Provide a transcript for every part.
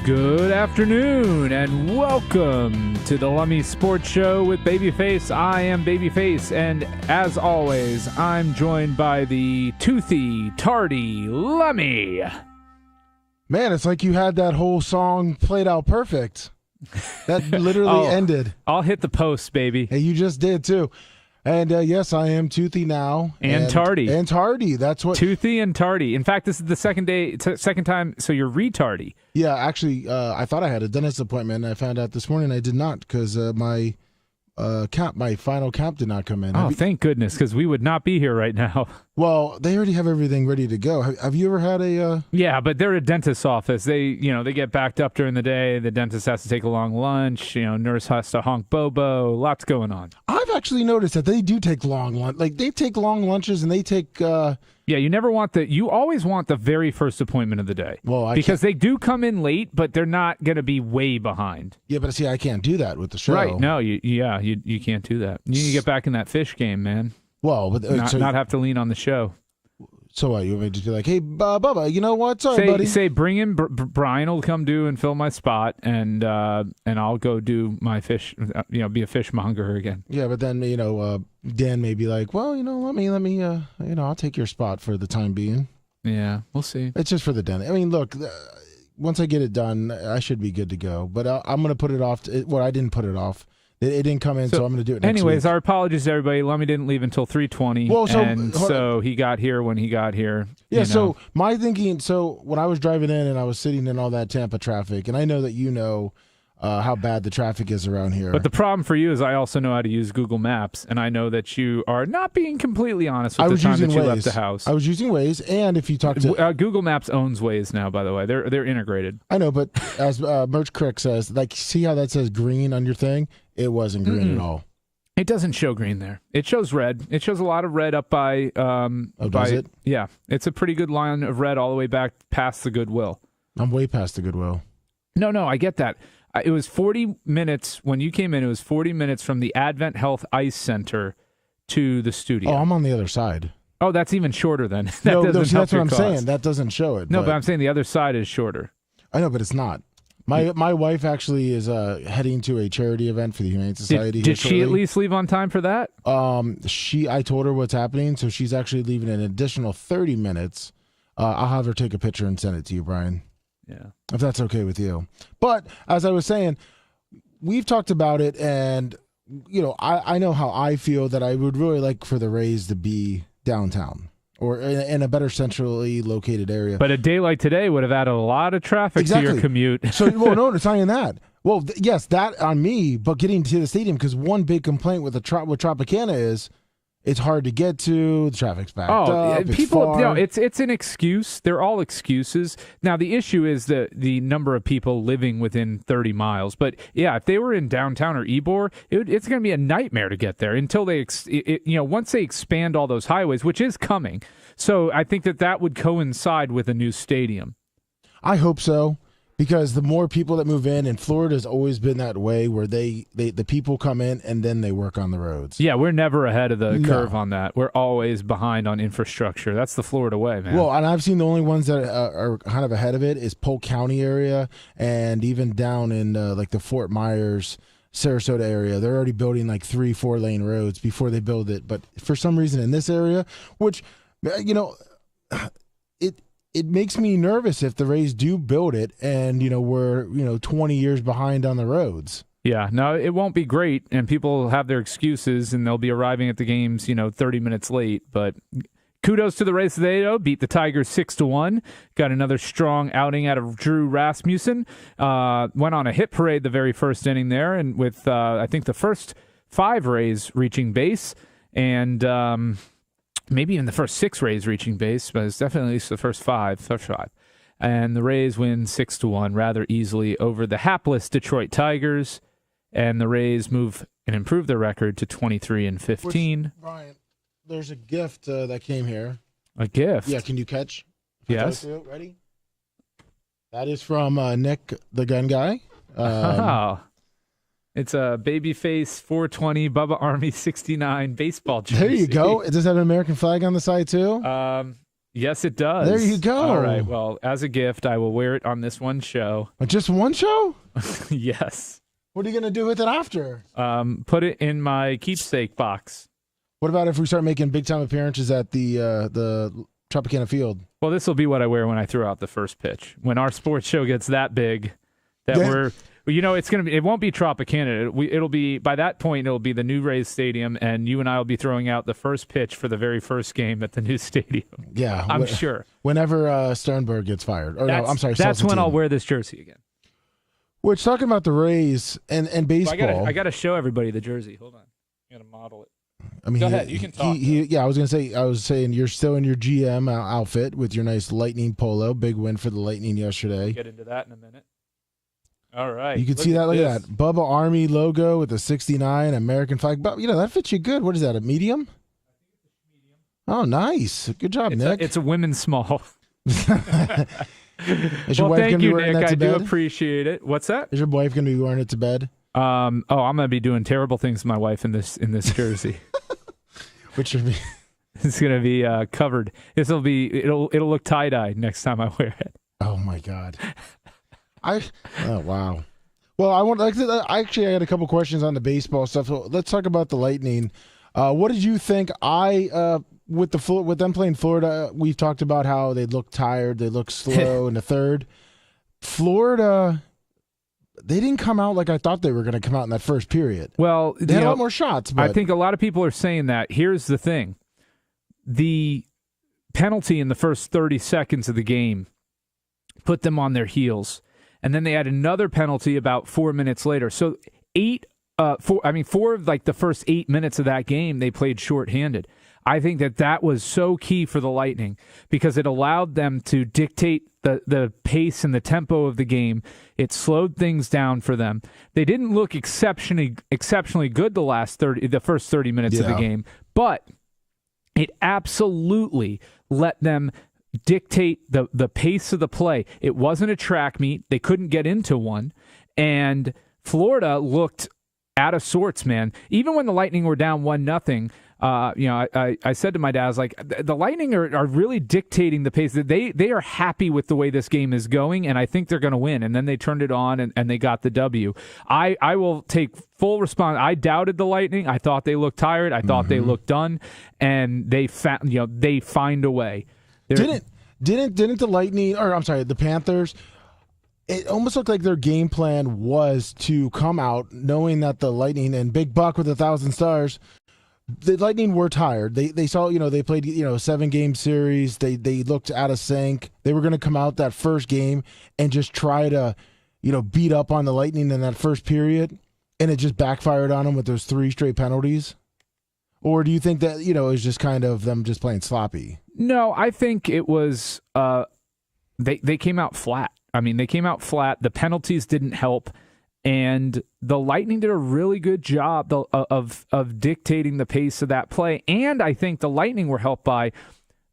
Good afternoon and welcome to the Lummy Sports Show with Babyface. I am Babyface, and as always, I'm joined by the toothy, tardy Lummy. Man, it's like you had that whole song played out perfect. That literally ended. I'll hit the post, baby. Hey, you just did too. And yes, I am toothy now. And tardy. And tardy. That's what. Toothy and tardy. In fact, this is the second time, so you're retardy. Yeah, actually, I thought I had a dentist appointment, and I found out this morning I did not because my final cap did not come in. Oh, thank goodness, because we would not be here right now. Well, they already have everything ready to go. Have you ever had a... Yeah, but they're a dentist's office. They get backed up during the day. The dentist has to take a long lunch. Nurse has to honk Bobo. Lots going on. I've actually noticed that they do take long lunch. Like, they take long lunches, and they take... Yeah, you always want the very first appointment of the day. Well, because they do come in late, but they're not going to be way behind. Yeah, but see, I can't do that with the show. Right? No, you can't do that. You need to get back in that fish game, man. Well, but not have to lean on the show. So what? You want me to be like, hey, Bubba, you know what? Sorry, buddy. Say, bring in Brian will come do and fill my spot, and I'll go do my fish. Be a fishmonger again. Yeah, but then Dan may be like, well, let me I'll take your spot for the time being. Yeah, we'll see. It's just for the dentist. I mean, look, once I get it done, I should be good to go. But I'm going to put it off. I didn't put it off. It didn't come in, so I'm going to do it next week. Our apologies to everybody. Lummy didn't leave until 3:20, so he got here when he got here. Yeah, so my thinking, when I was driving in and I was sitting in all that Tampa traffic, and I know that how bad the traffic is around here. But the problem for you is I also know how to use Google Maps, and I know that you are not being completely honest with the time that you left the house. I was using Waze, and if you talk to... Google Maps owns Waze now, by the way. They're integrated. I know, but as Merch Crick says, see how that says green on your thing? It wasn't green at all. It doesn't show green there. It shows red. It shows a lot of red up by... does it? Yeah. It's a pretty good line of red all the way back past the Goodwill. I'm way past the Goodwill. No, I get that. It was 40 minutes when you came in. It was 40 minutes from the Advent Health Ice Center to the studio. Oh, I'm on the other side. Oh, that's even shorter then. That's what I'm saying. That doesn't show it. No, but I'm saying the other side is shorter. I know, but it's not. My wife actually is heading to a charity event for the Humane Society. Did she at least leave on time for that? I told her what's happening, so she's actually leaving an additional 30 minutes. I'll have her take a picture and send it to you, Brian. Yeah. If that's okay with you. But as I was saying, we've talked about it, and I know how I feel that I would really like for the Rays to be downtown or in a better centrally located area. But a day like today would have added a lot of traffic to your commute. So, no, it's not even that. Well, yes, that on me, but getting to the stadium, because one big complaint with Tropicana is it's hard to get to. The traffic's backed up. It's an excuse. They're all excuses. Now, the issue is the number of people living within 30 miles. But, yeah, if they were in downtown or Ybor, it's going to be a nightmare to get there until they, once they expand all those highways, which is coming. So I think that would coincide with a new stadium. I hope so. Because the more people that move in, and Florida's always been that way, where the people come in and then they work on the roads. Yeah, we're never ahead of the curve on that. We're always behind on infrastructure. That's the Florida way, man. Well, and I've seen the only ones that are kind of ahead of it is Polk County area, and even down in the Fort Myers, Sarasota area. They're already building 3-4 lane roads before they build it. But for some reason in this area, which it makes me nervous if the Rays do build it and, we're, 20 years behind on the roads. Yeah, no, it won't be great, and people have their excuses, and they'll be arriving at the games, 30 minutes late. But kudos to the Rays today, though. Beat the Tigers 6-1. Got another strong outing out of Drew Rasmussen. Went on a hit parade the very first inning there, and with, I think, the first 5 Rays reaching base, and... maybe even the first 6 Rays reaching base, but it's definitely at least the first five. And the Rays win 6-1 rather easily over the hapless Detroit Tigers, and the Rays move and improve their record to 23-15. Brian, there's a gift that came here. A gift? Yeah, can you catch? Yes. Ready? That is from Nick, the gun guy. It's a Babyface 420 Bubba Army 69 baseball jersey. There you go. Does that have an American flag on the side too? Yes, it does. There you go. All right. Well, as a gift, I will wear it on this one show. Just one show? Yes. What are you going to do with it after? Put it in my keepsake box. What about if we start making big-time appearances at the Tropicana Field? Well, this will be what I wear when I throw out the first pitch. When our sports show gets that big, it won't be Tropicana. It'll be, by that point, it'll be the new Rays Stadium, and you and I will be throwing out the first pitch for the very first game at the new stadium. Yeah. I'm sure. Whenever Sternberg gets fired. That's when I'll wear this jersey again. Which, talking about the Rays and baseball. Well, I got to show everybody the jersey. Hold on. I got to model it. I mean, go ahead. You can talk. I was saying you're still in your GM outfit with your nice Lightning polo. Big win for the Lightning yesterday. Get into that in a minute. All right. You can see that. Look at that. Bubba Army logo with the 69 American flag. But, that fits you good. What is that, a medium? Oh, nice. Good job, Nick. It's a women's small. Is your wife thank gonna be you, wearing Nick. that to I do bed? appreciate it. What's that? Is your wife going to be wearing it to bed? I'm going to be doing terrible things to my wife in this jersey. Which should be... It's going to be covered. It'll look tie-dye next time I wear it. Oh, my God. Oh, wow. Well, I got a couple questions on the baseball stuff. So let's talk about the Lightning. What did you think? With them playing Florida, we've talked about how they look tired, they look slow in the third. Florida, they didn't come out like I thought they were going to come out in that first period. Well, they had a lot more shots. But... I think a lot of people are saying that. Here's the thing. The penalty in the first 30 seconds of the game put them on their heels. And then they had another penalty about 4 minutes later. So four of like the first 8 minutes of that game, they played shorthanded. I think that was so key for the Lightning because it allowed them to dictate the pace and the tempo of the game. It slowed things down for them. They didn't look exceptionally good the first 30 minutes of the game, but it absolutely let them dictate the pace of the play. It wasn't a track meet. They couldn't get into one. And Florida looked out of sorts, man. Even when the Lightning were down 1-0, I said to my dad, I was like, the Lightning are really dictating the pace. They are happy with the way this game is going, and I think they're going to win. And then they turned it on, and they got the W. I will take full response. I doubted the Lightning. I thought they looked tired. I thought they looked done, and they find a way. Didn't the Lightning, or I'm sorry, the Panthers, it almost looked like their game plan was to come out knowing that the Lightning and Big Buck with 1,000 stars, the Lightning were tired. They saw, they played, a 7-game series. They looked out of sync. They were going to come out that first game and just try to, beat up on the Lightning in that first period, and it just backfired on them with those 3 straight penalties? Or do you think that, it was just kind of them just playing sloppy? No, I think it was they came out flat. I mean, they came out flat. The penalties didn't help, and the Lightning did a really good job of dictating the pace of that play. And I think the Lightning were helped by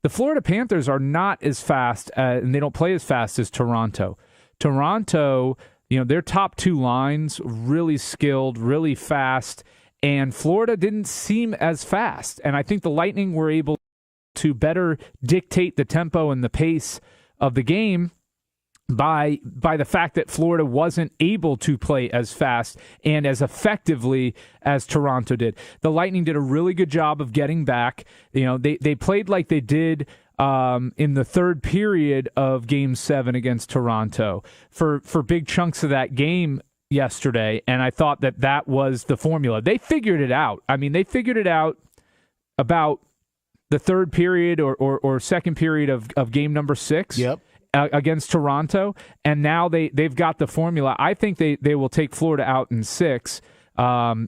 the Florida Panthers are not as fast, and they don't play as fast as Toronto. Toronto, their top 2 lines, really skilled, really fast, and Florida didn't seem as fast. And I think the Lightning were able to better dictate the tempo and the pace of the game by the fact that Florida wasn't able to play as fast and as effectively as Toronto did. The Lightning did a really good job of getting back. They played like they did in the third period of Game 7 against Toronto for big chunks of that game yesterday, and I thought that was the formula. They figured it out. I mean, they figured it out about the third period or second period of game number 6. Yep. Against Toronto, and now they've got the formula. I think they will take Florida out in 6,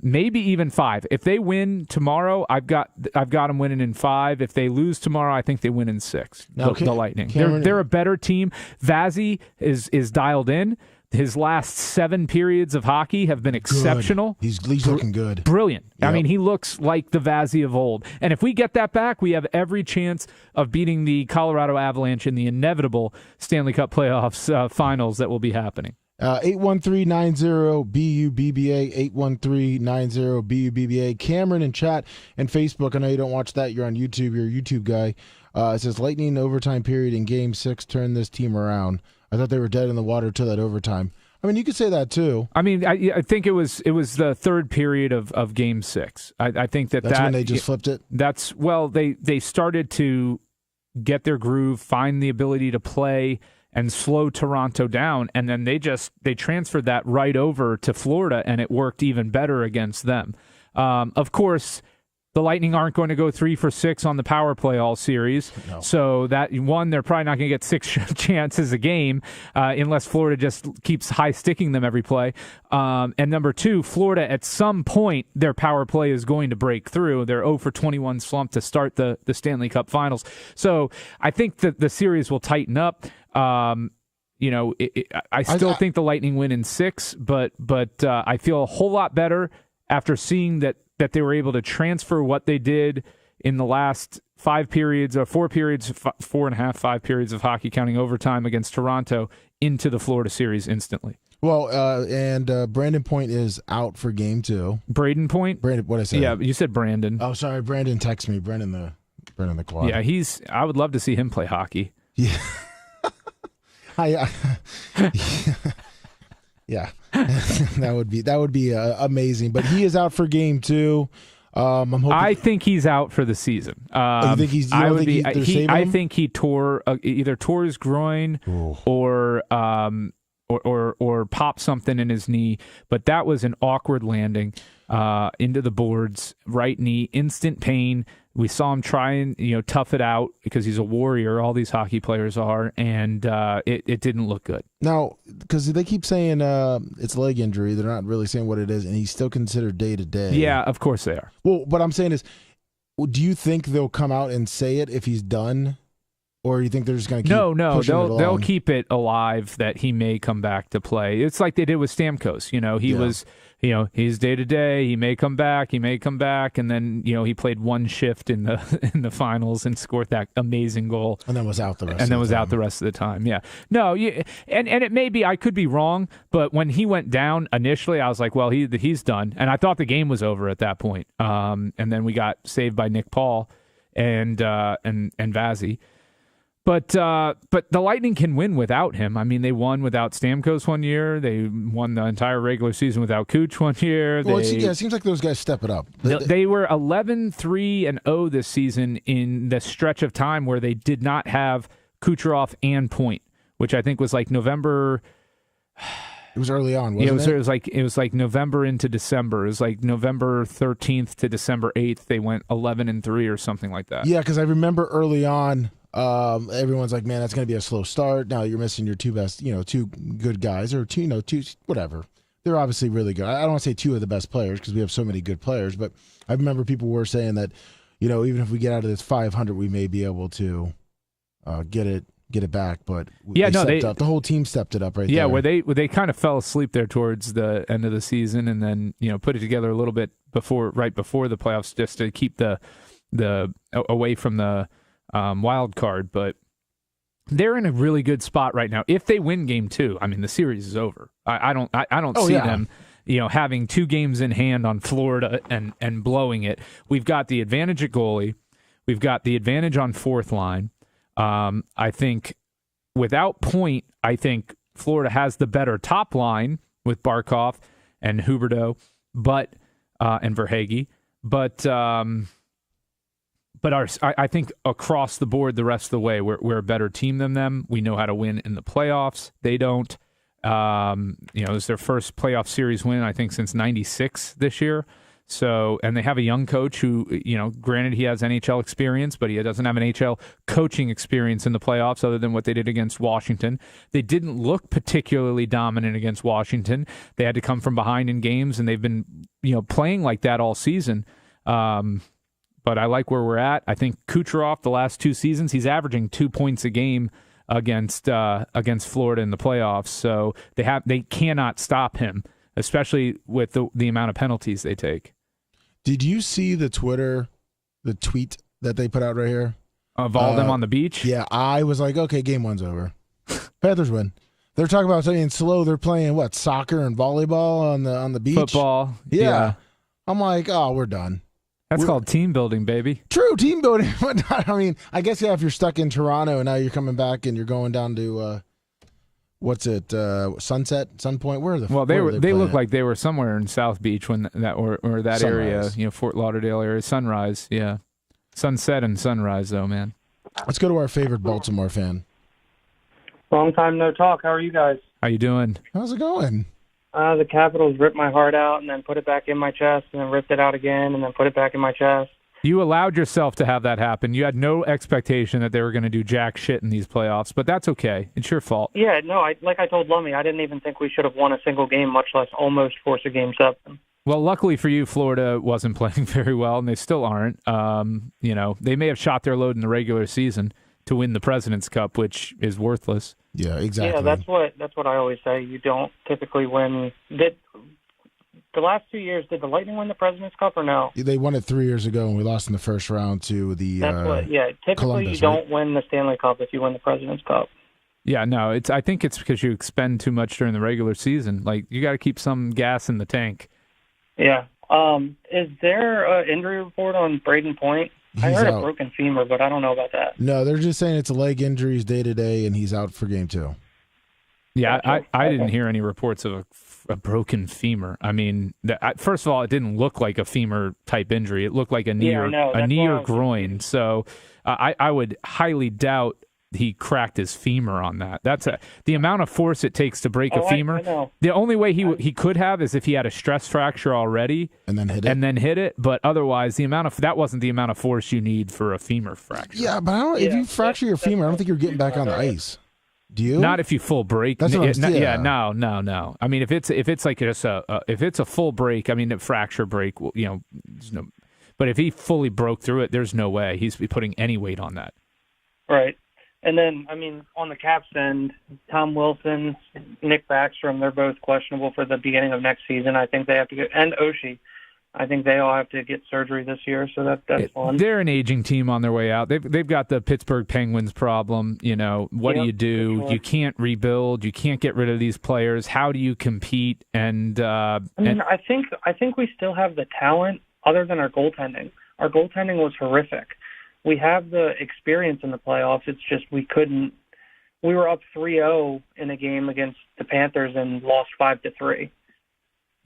maybe even 5. If they win tomorrow, I've got them winning in 5. If they lose tomorrow, I think they win in 6. The Lightning. They're a better team. Vazzy is dialed in. His last 7 periods of hockey have been exceptional. Good. He's looking good. Brilliant. Yep. I mean, he looks like the Vazzy of old. And if we get that back, we have every chance of beating the Colorado Avalanche in the inevitable Stanley Cup playoffs finals that will be happening. 813-90-BUBBA, 813-90-BUBBA. Cameron in chat and Facebook. I know you don't watch that. You're on YouTube. You're a YouTube guy. It says Lightning overtime period in Game 6 turned this team around. I thought they were dead in the water till that overtime. I mean, you could say that too. I mean, I think it was the third period of Game 6. I think that's when they just flipped it. They started to get their groove, find the ability to play, and slow Toronto down, and then they transferred that right over to Florida, and it worked even better against them. Of course, the Lightning aren't going to go 3 for 6 on the power play all series. No. So that one, they're probably not going to get 6 chances a game unless Florida just keeps high sticking them every play. And number 2, Florida at some point their power play is going to break through. They're 0 for 21 slump to start the Stanley Cup Finals. So I think that the series will tighten up. I still think the Lightning win in 6, but I feel a whole lot better after seeing that they were able to transfer what they did in the last 5 periods, or 4 periods, 4.5, 5 periods of hockey, counting overtime against Toronto, into the Florida series instantly. Well, and Brandon Point is out for Game 2. Braden Point? Brandon, what I said? Yeah, you said Brandon. Oh, sorry, Brandon texted me. Brandon the quad. Yeah, I would love to see him play hockey. Yeah. Yeah, that would be amazing. But he is out for Game 2. I'm hoping. I think he's out for the season. You think he's? I think he either tore his groin or popped something in his knee. But that was an awkward landing into the boards, right knee, instant pain. We saw him try and tough it out because he's a warrior. All these hockey players are, and it didn't look good. Now, because they keep saying it's leg injury, they're not really saying what it is, and he's still considered day to day. Yeah, of course they are. Well, what I'm saying is, do you think they'll come out and say it if he's done, or do you think they're just going to keep pushing it along? They'll keep it alive that he may come back to play. It's like they did with Stamkos. He was. He's day to day. He may come back. And then he played one shift in the finals and scored that amazing goal. And then was out the rest. Of the time. Yeah. No. And it may be, I could be wrong, but when he went down initially, I was like, well, he's done, and I thought the game was over at that point. And then we got saved by Nick Paul and Vazzy. But the Lightning can win without him. I mean, they won without Stamkos one year. They won the entire regular season without Kuch one year. It seems like those guys step it up. They were 11-3-0 this season in the stretch of time where they did not have Kucherov and Point, which I think was like November. It was early on, wasn't it? It was like November into December. It was like November 13th to December 8th. They went 11-3 or something like that. Yeah, because I remember early on. Everyone's like, man, that's going to be a slow start. Now you're missing your 2 best, 2 good guys, or two, whatever. They're obviously really good. I don't want to say 2 of the best players because we have so many good players, but I remember people were saying that, even if we get out of this 500, we may be able to get it back. But the whole team stepped it up right there. Yeah, where they kind of fell asleep there towards the end of the season, and then put it together a little bit right before the playoffs, just to keep the away from the wild card. But they're in a really good spot right now. If they win Game 2, I mean, the series is over. I don't see them having 2 games in hand on Florida and blowing it. We've got the advantage at goalie. We've got the advantage on fourth line. I think without Point, I think Florida has the better top line with Barkov and Huberdeau, and Verhaeghe. But I think across the board, the rest of the way, we're a better team than them. We know how to win in the playoffs. They don't. It's their first playoff series win, I think, since '96 this year. So, and they have a young coach who, granted he has NHL experience, but he doesn't have an NHL coaching experience in the playoffs other than what they did against Washington. They didn't look particularly dominant against Washington. They had to come from behind in games, and they've been, playing like that all season. But I like where we're at. I think Kucherov, the last 2 seasons, he's averaging 2 points a game against Florida in the playoffs. So they cannot stop him, especially with the amount of penalties they take. Did you see the tweet that they put out right here? Of all them on the beach? Yeah, I was like, okay, Game 1's over. Panthers win. They're talking about something slow. They're playing, soccer and volleyball on the beach? Football. Yeah. I'm like, oh, we're done. That's called team building, baby. True, team building. But I mean, I guess, yeah, if you're stuck in Toronto and now you're coming back and you're going down to, Sunset, Sunpoint? Where are the Well, they look like they were somewhere in South Beach when that or that Sunrise. area, Fort Lauderdale area. Sunrise, yeah. Sunset and sunrise, though, man. Let's go to our favorite Baltimore fan. Long time no talk. How are you guys? How you doing? How's it going? The Capitals ripped my heart out and then put it back in my chest and then ripped it out again and then put it back in my chest. You allowed yourself to have that happen. You had no expectation that they were going to do jack shit in these playoffs, but that's okay. It's your fault. Yeah, no, like I told Lummy, I didn't even think we should have won a single game, much less almost force a game 7. Well, luckily for you, Florida wasn't playing very well, and they still aren't. They may have shot their load in the regular season to win the President's Cup, which is worthless. Yeah, exactly. Yeah, that's what I always say. You don't typically win. The last 2 years, did the Lightning win the President's Cup or no? They won it 3 years ago, and we lost in the first round to the typically Columbus, you don't win the Stanley Cup if you win the President's Cup. Yeah, no, I think it's because you expend too much during the regular season. Like, you got to keep some gas in the tank. Yeah. Is there an injury report on Braden Point? I heard a broken femur, but I don't know about that. No, they're just saying it's a leg injury, he's day-to-day, and he's out for game 2. Yeah, I didn't hear any reports of a broken femur. I mean, first of all, it didn't look like a femur-type injury. It looked like a knee or groin. So I would highly doubt he cracked his femur on that. That's the amount of force it takes to break a femur. I know. The only way he could have is if he had a stress fracture already and then hit it. But otherwise, that wasn't the amount of force you need for a femur fracture. Yeah, but if you fracture your femur, I don't think you're getting back on the ice. Do you? Not if you full break. That's what Yeah, no. I mean, if it's like just if it's a full break, I mean, a fracture break, there's no. But if he fully broke through it, there's no way he's putting any weight on that. Right. And then, I mean, on the Caps end, Tom Wilson, Nick Backstrom, they're both questionable for the beginning of next season. I think they have to get, and Oshie, I think they all have to get surgery this year, so that's fun. They're an aging team on their way out. They've got the Pittsburgh Penguins problem. What do you do? Sure. You can't rebuild. You can't get rid of these players. How do you compete? And I think we still have the talent, other than our goaltending. Our goaltending was horrific. We have the experience in the playoffs. It's just we couldn't. We were up 3-0 in a game against the Panthers and lost 5-3.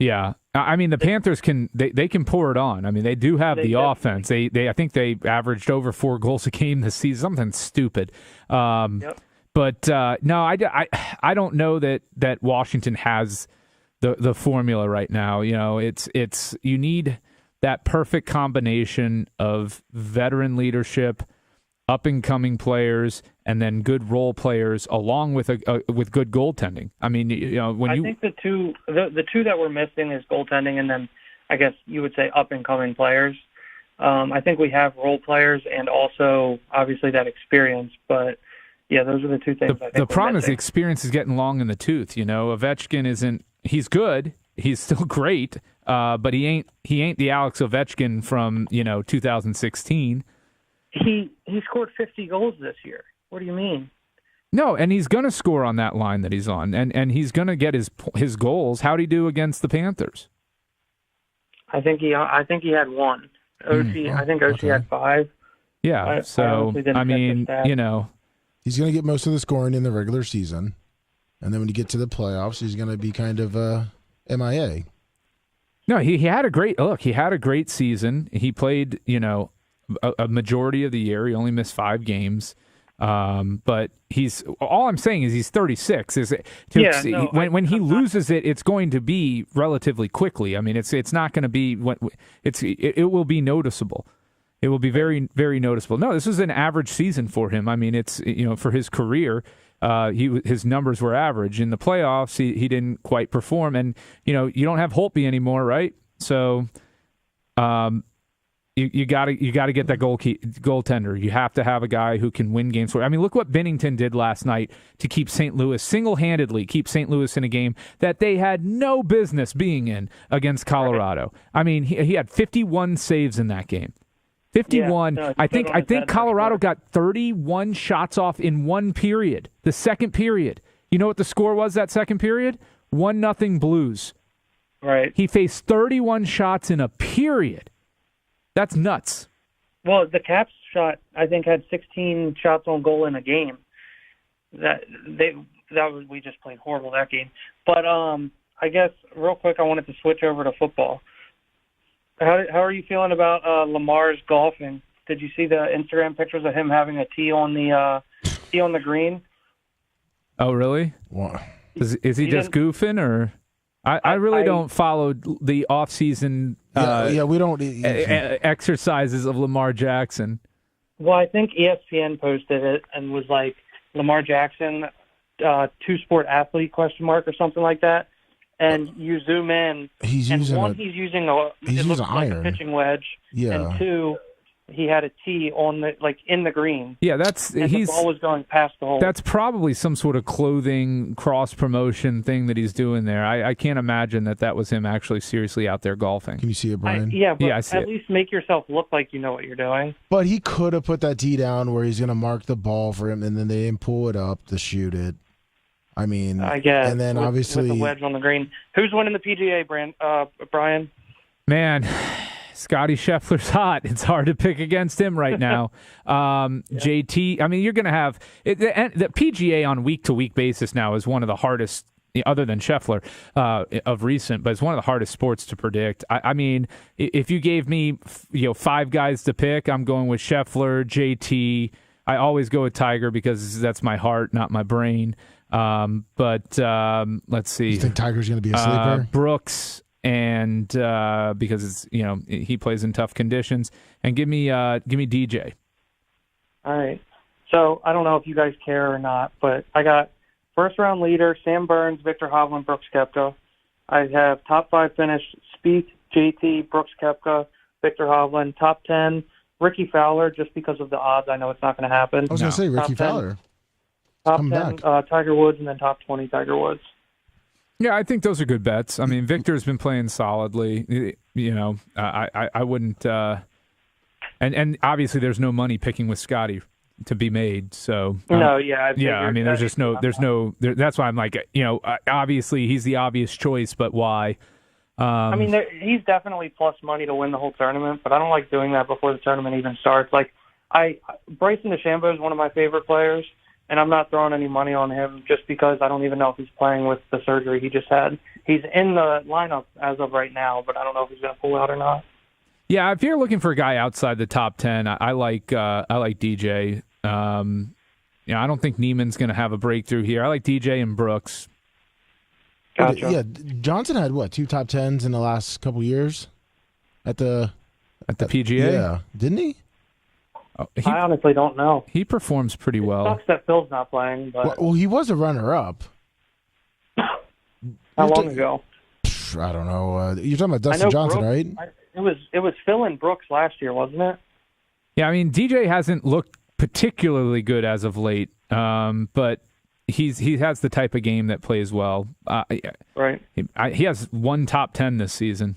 Yeah, I mean the Panthers can can pour it on. I mean they do have the offense. They I think they averaged over 4 goals a game this season. Something stupid. Yep. But no, I don't know that Washington has the formula right now. It's you need that perfect combination of veteran leadership, up and coming players, and then good role players, along with with good goaltending. I mean, I think the two that we're missing is goaltending, and then I guess you would say up and coming players. I think we have role players and also obviously that experience, but yeah, those are the two things. The problem is the experience is getting long in the tooth. Ovechkin isn't. He's good. He's still great, but he ain't the Alex Ovechkin from 2016. He scored 50 goals this year. What do you mean? No, and he's going to score on that line that he's on, and he's going to get his goals. How'd he do against the Panthers? I think he had 1. I think Oshie had 5. Yeah, I mean, he's going to get most of the scoring in the regular season, and then when you get to the playoffs, he's going to be kind of MIA. No, he had a great season. He played, a majority of the year. He only missed 5 games. But all I'm saying is he's 36. When he loses it, it's going to be relatively quickly. I mean, it's not going to be it will be noticeable. It will be very, very noticeable. No, this is an average season for him. I mean, it's for his career, his numbers were average. In the playoffs, he didn't quite perform, and you don't have Holtby anymore, right? So, you got to get that goaltender. You have to have a guy who can win games for. I mean, look what Binnington did last night to keep St. Louis single-handedly keep St. Louis in a game that they had no business being in against Colorado. I mean, he had 51 saves in that game. 51. Yeah, no, I think Colorado got 31 shots off in one period. The second period. You know what the score was that second period? 1-0 Blues. Right. He faced 31 shots in a period. That's nuts. Well, the Caps shot, I think, had 16 shots on goal in a game. We just played horrible that game. But I guess real quick, I wanted to switch over to football. How are you feeling about Lamar's golfing? Did you see the Instagram pictures of him having a tee on the green? Oh, really? What? Is he just goofing, or I really don't follow the off-season we don't exercises of Lamar Jackson. Well, I think ESPN posted it and was like Lamar Jackson, two-sport athlete ? Or something like that. And you zoom in, he's using an iron, a pitching wedge, and two, he had a tee on in the green. Yeah, the ball was going past the hole. That's probably some sort of clothing cross promotion thing that he's doing there. I can't imagine that was him actually seriously out there golfing. Can you see it, Brian? I see at least make yourself look like you know what you're doing. But he could have put that tee down where he's going to mark the ball for him, and then they didn't pull it up to shoot it. I mean, I guess. And then obviously with the wedge on the green. Who's winning the PGA, Brian? Man, Scotty Scheffler's hot. It's hard to pick against him right now. JT, I mean, you're going to have the PGA on week-to-week basis now is one of the hardest, other than Scheffler, of recent, but it's one of the hardest sports to predict. I mean, if you gave me 5 guys to pick, I'm going with Scheffler, JT. I always go with Tiger because that's my heart, not my brain. But let's see. You think Tiger's going to be a sleeper? Brooks, and because it's he plays in tough conditions, and give me DJ. All right. So I don't know if you guys care or not, but I got first round leader Sam Burns, Victor Hovland, Brooks Koepka. I have top 5 finish: Spieth, JT, Brooks Koepka, Victor Hovland. Top 10: Ricky Fowler, just because of the odds. I know it's not going to happen. I was going to say Ricky Fowler. Top 10, Tiger Woods, and then top 20, Tiger Woods. Yeah, I think those are good bets. I mean, Victor's been playing solidly. I wouldn't. And obviously, there's no money picking with Scotty to be made. So I mean, there's just no. That's why I'm like, obviously he's the obvious choice, but why? I mean, he's definitely plus money to win the whole tournament, but I don't like doing that before the tournament even starts. Like, Bryson DeChambeau is one of my favorite players. And I'm not throwing any money on him just because I don't even know if he's playing with the surgery he just had. He's in the lineup as of right now, but I don't know if he's going to pull out or not. Yeah, if you're looking for a guy outside the top 10, I like DJ. I don't think Neiman's going to have a breakthrough here. I like DJ and Brooks. Gotcha. Yeah, Johnson had 2 top 10s in the last couple years at the PGA. Yeah, didn't he? I honestly don't know. He performs pretty well. It sucks that Phil's not playing. But well, he was a runner-up. How long ago? I don't know. You're talking about Dustin Johnson, Brooks, right? It was Phil and Brooks last year, wasn't it? Yeah, I mean, DJ hasn't looked particularly good as of late, but he has the type of game that plays well. Right. He has 1 top 10 this season.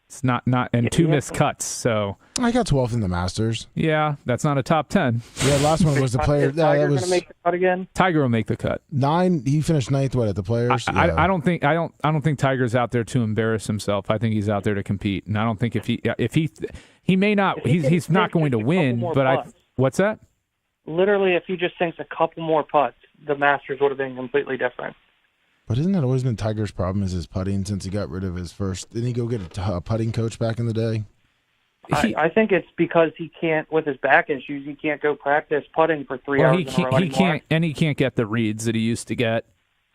It's not and 2 missed cuts. So I got 12th in the Masters. Yeah, that's not a top 10. Yeah, last one was the player. Tiger going to make the cut again? Tiger will make the cut. 9. He finished 9th. At the Players? I don't think Tiger's out there to embarrass himself. I think he's out there to compete, and I don't think if he may not he's not going to win. But what's that? Literally, if he just sinks a couple more putts, the Masters would have been completely different. But isn't that always been Tiger's problem, is his putting since he got rid of his first? Didn't he go get a putting coach back in the day? I think it's because he can't, with his back issues, he can't go practice putting for 3 hours. He can't get the reads that he used to get.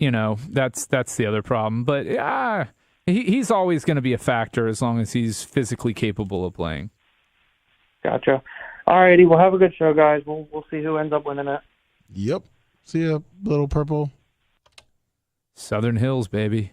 That's the other problem. But he's always going to be a factor as long as he's physically capable of playing. Gotcha. All righty, well, have a good show, guys. We'll see who ends up winning it. Yep. See ya, Little Purple. Southern Hills, baby.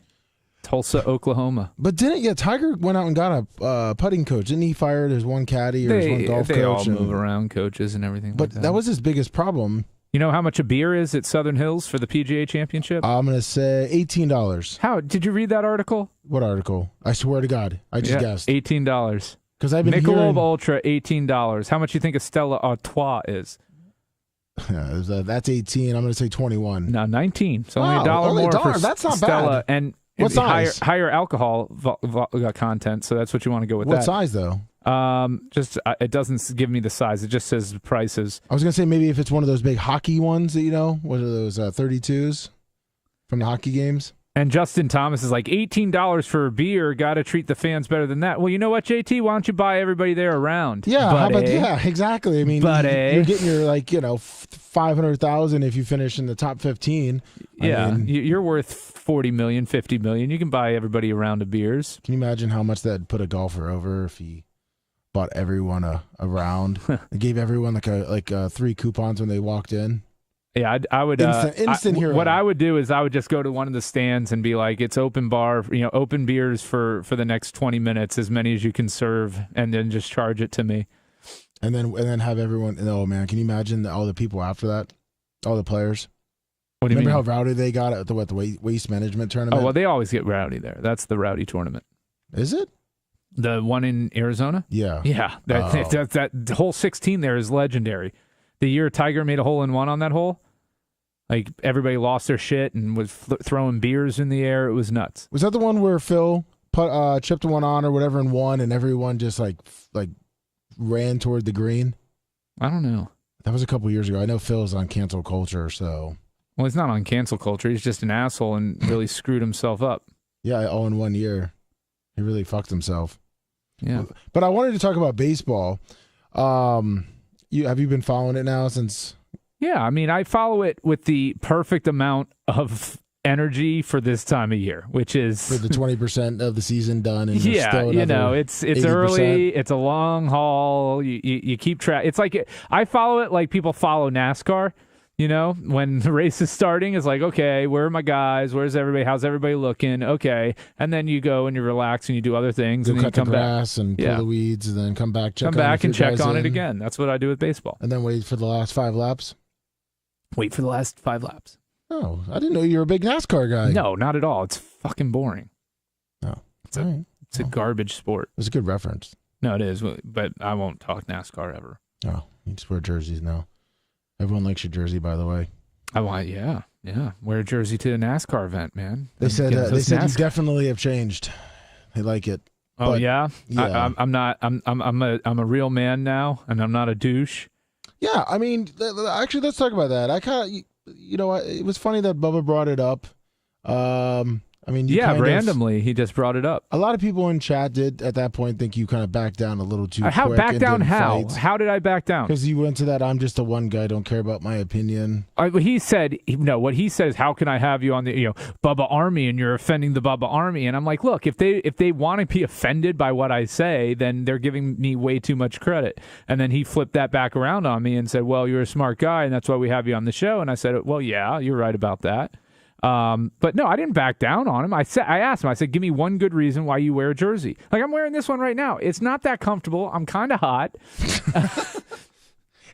Tulsa, Oklahoma. But Tiger went out and got a putting coach. Didn't he fire his one caddy or his one golf coach? They all move around coaches and everything But that was his biggest problem. You know how much a beer is at Southern Hills for the PGA Championship? I'm going to say $18. How? Did you read that article? What article? I swear to God. I just guessed. $18. Because I've been Michelob Ultra, $18. How much do you think a Stella Artois is? That's 18. I'm going to say 21. No, 19. It's only $1 more for that's not Stella. Bad. And what size? Higher alcohol content, so that's what you want to go with. What size, though? Just it doesn't give me the size. It just says prices. I was gonna say maybe if it's one of those big hockey ones that what are those 32s from the hockey games? And Justin Thomas is like $18 for a beer. Got to treat the fans better than that. Well, you know what, JT? Why don't you buy everybody there around? Yeah, how about, exactly. I mean, you're getting your 500,000 if you finish in the top 15. You're worth 40 million, 50 million. You can buy everybody a round of beers. Can you imagine how much that'd put a golfer over if he bought everyone a round? They gave everyone like 3 coupons when they walked in. Yeah, I would. Instant hero. What I would do is I would just go to one of the stands and be like, "It's open bar, open beers for the next 20 minutes, as many as you can serve, and then just charge it to me." And then have everyone. Oh man, can you imagine all the people after that, all the players? What do you Remember mean? how rowdy they got at the waste management tournament? Oh well, they always get rowdy there. That's the rowdy tournament. Is it the one in Arizona? Yeah. That whole 16 there is legendary. The year Tiger made a hole-in-one on that hole. Like, everybody lost their shit and was throwing beers in the air. It was nuts. Was that the one where Phil chipped one on or whatever and won, and everyone just like ran toward the green? I don't know. That was a couple years ago. I know Phil's on cancel culture, so. Well, he's not on cancel culture. He's just an asshole and really screwed himself up. Yeah, all in 1 year. He really fucked himself. Yeah. But I wanted to talk about baseball. Have you been following it now since? Yeah, I mean, I follow it with the perfect amount of energy for this time of year, which is for the 20% of the season done. And yeah, still it's 80%. Early, it's a long haul. You keep track. It's like I follow it like people follow NASCAR. When the race is starting, it's like, okay, where are my guys? Where's everybody? How's everybody looking? Okay, and then you go and you relax and you do other things, and then cut you come the grass back and pull the weeds, and then come back, check and check on it again. That's what I do with baseball. And then wait for the last 5 laps. Wait for the last 5 laps. Oh, I didn't know you were a big NASCAR guy. No, not at all. It's fucking boring. Oh, it's a garbage sport. It's a good reference. No, it is, but I won't talk NASCAR ever. Oh, you just wear jerseys now. Everyone likes your jersey, by the way. Yeah. Wear a jersey to a NASCAR event, man. They said you definitely have changed. They like it. Oh yeah. Yeah. I'm not. I'm a real man now, and I'm not a douche. Yeah, I mean, actually, let's talk about that. I kind of, it was funny that Bubba brought it up. I mean, randomly he just brought it up. A lot of people in chat did at that point think you kind of backed down a little too How quick. Back down? How? Fights. How did I back down? Because you went to that. I'm just a one guy. Don't care about my opinion. He said, no. What he says, how can I have you on the Bubba Army and you're offending the Bubba Army? And I'm like, look, if they want to be offended by what I say, then they're giving me way too much credit. And then he flipped that back around on me and said, well, you're a smart guy, and that's why we have you on the show. And I said, well, yeah, you're right about that. But no, I didn't back down on him. I asked him, I said, give me one good reason why you wear a jersey. Like, I'm wearing this one right now. It's not that comfortable. I'm kind of hot.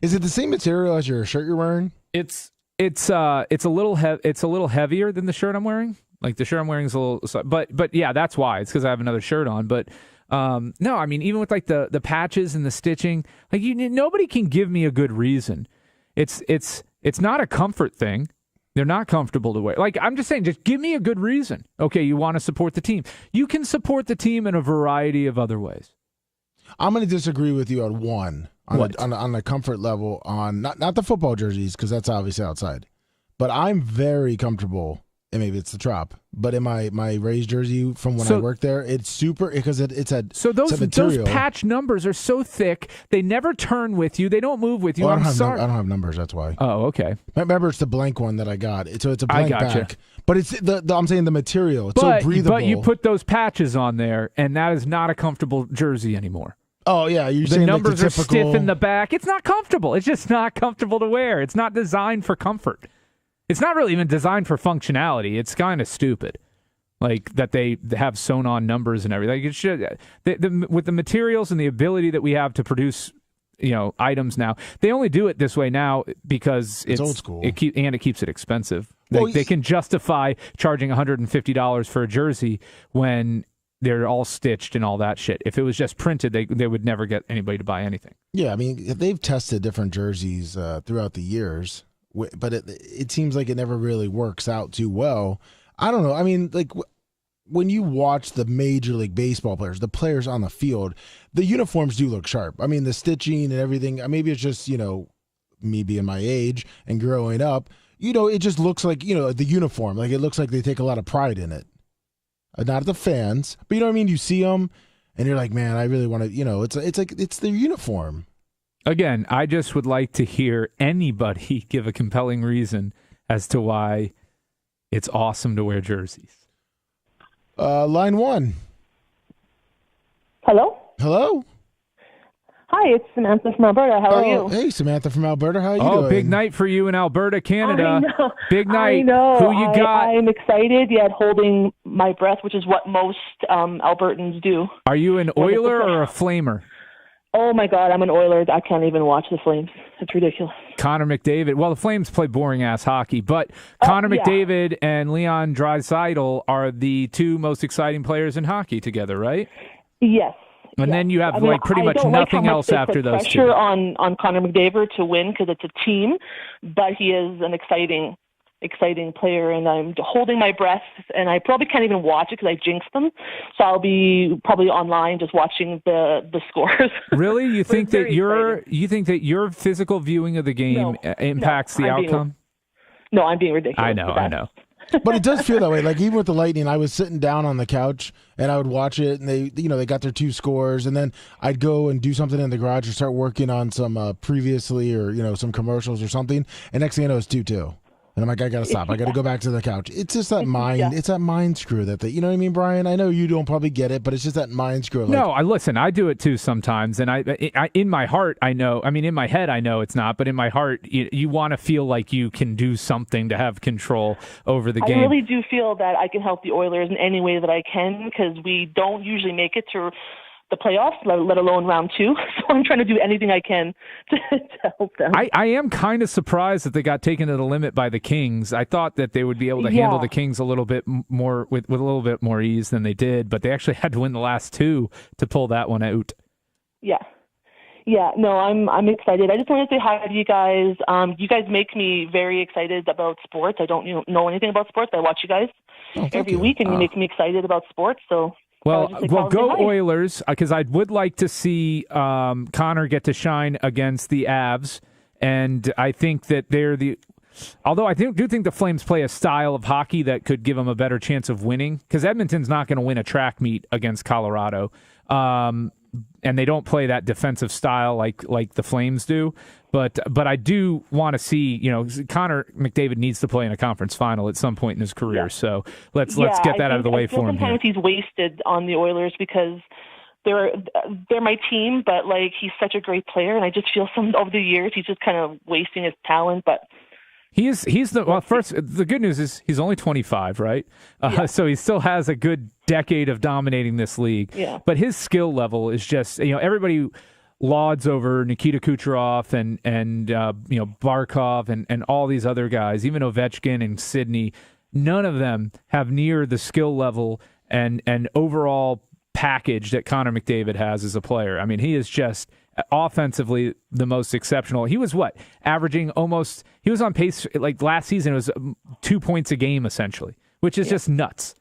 Is it the same material as your shirt you're wearing? It's a little heavier than the shirt I'm wearing. Like, the shirt I'm wearing is a little, but yeah, that's why. It's because I have another shirt on. But no, I mean, even with like the patches and the stitching, like nobody can give me a good reason. It's not a comfort thing. They're not comfortable to wear. Like, I'm just saying, just give me a good reason. Okay, you want to support the team. You can support the team in a variety of other ways. I'm going to disagree with you on one. On the comfort level, on not the football jerseys, because that's obviously outside. But I'm very comfortable, and maybe it's the Trop, but in my Rays jersey from when I worked there, it's super, because it's those patch numbers are so thick, they never turn with you, they don't move with you. I don't have numbers, that's why. Oh, okay. Remember, it's the blank one that I got. So it's a blank gotcha. back. But it's I'm saying the material. It's so breathable. But you put those patches on there, and that is not a comfortable jersey anymore. Oh, yeah. You're the saying numbers like the typical... are stiff in the back. It's not comfortable. It's just not comfortable to wear. It's not designed for comfort. It's not really even designed for functionality. It's kind of stupid, like that they have sewn on numbers and everything. It should, with the materials and the ability that we have to produce, items now. They only do it this way now because it's old school, it keeps it expensive. Well, they can justify charging $150 for a jersey when they're all stitched and all that shit. If it was just printed, they would never get anybody to buy anything. Yeah, I mean, they've tested different jerseys throughout the years, but it seems like it never really works out too well. I don't know. I mean, like, when you watch the Major League Baseball players, the players on the field, the uniforms do look sharp. I mean, the stitching and everything, maybe it's just, me being my age and growing up, it just looks like, the uniform. Like, it looks like they take a lot of pride in it. Not the fans, but you know what I mean? You see them and you're like, man, I really want to, it's their uniform. Again, I just would like to hear anybody give a compelling reason as to why it's awesome to wear jerseys. Line 1. Hello? Hello? Hi, it's Samantha from Alberta. How are you? Hey, Samantha from Alberta. How are you doing? Oh, big night for you in Alberta, Canada. I know. Big night. I know. Who you got? I'm excited, yet holding my breath, which is what most Albertans do. Are you an Oiler or a Flamer? Oh, my God, I'm an Oiler. I can't even watch the Flames. It's ridiculous. Connor McDavid. Well, the Flames play boring-ass hockey, but Connor McDavid and Leon Draisaitl are the two most exciting players in hockey together, right? Yes. And then you have pretty much nothing else after those two. Pressure on Connor McDavid to win because it's a team, but he is an exciting player, and I'm holding my breath, and I probably can't even watch it because I jinxed them. So I'll be probably online just watching the scores. Really? You think that your physical viewing of the game impacts the outcome? I'm being ridiculous. I know. But it does feel that way. Like, even with the Lightning, I was sitting down on the couch and I would watch it, and they got their 2 scores, and then I'd go and do something in the garage or start working on some previously or some commercials or something, and next thing I know it's 2-2. And I'm like, I gotta stop. I gotta go back to the couch. It's just that mind. Yeah. It's that mind screw that you know what I mean, Brian. I know you don't probably get it, but it's just that mind screw. Like, no, I do it too sometimes, and I in my heart I know. I mean, in my head I know it's not, but in my heart you want to feel like you can do something to have control over the game. I really do feel that I can help the Oilers in any way that I can because we don't usually make it to the playoffs, let alone round 2. So I'm trying to do anything I can to help them. I am kind of surprised that they got taken to the limit by the Kings. I thought that they would be able to handle the Kings a little bit more with a little bit more ease than they did, but they actually had to win the last 2 to pull that one out. Yeah. No, I'm excited. I just want to say hi to you guys. You guys make me very excited about sports. I don't know anything about sports. I watch you guys every week, and you make me excited about sports. So. Well, go Oilers, because I would like to see Connor get to shine against the Avs, and I think that although I do think the Flames play a style of hockey that could give them a better chance of winning, because Edmonton's not going to win a track meet against Colorado, and they don't play that defensive style like the Flames do. But I do want to see, Connor McDavid needs to play in a conference final at some point in his career. Yeah. So let's get that out of the way for him. Sometimes he's wasted on the Oilers because they're my team, but he's such a great player, and I just feel over the years he's just kind of wasting his talent. But the good news is he's only 25, right? So he still has a good decade of dominating this league. Yeah. But his skill level is just, everybody lauds over Nikita Kucherov and Barkov and all these other guys, even Ovechkin and Sidney. None of them have near the skill level and overall package that Connor McDavid has as a player. I mean, he is just offensively the most exceptional. He was averaging almost, he was on pace, last season it was 2 points a game essentially, which is just nuts.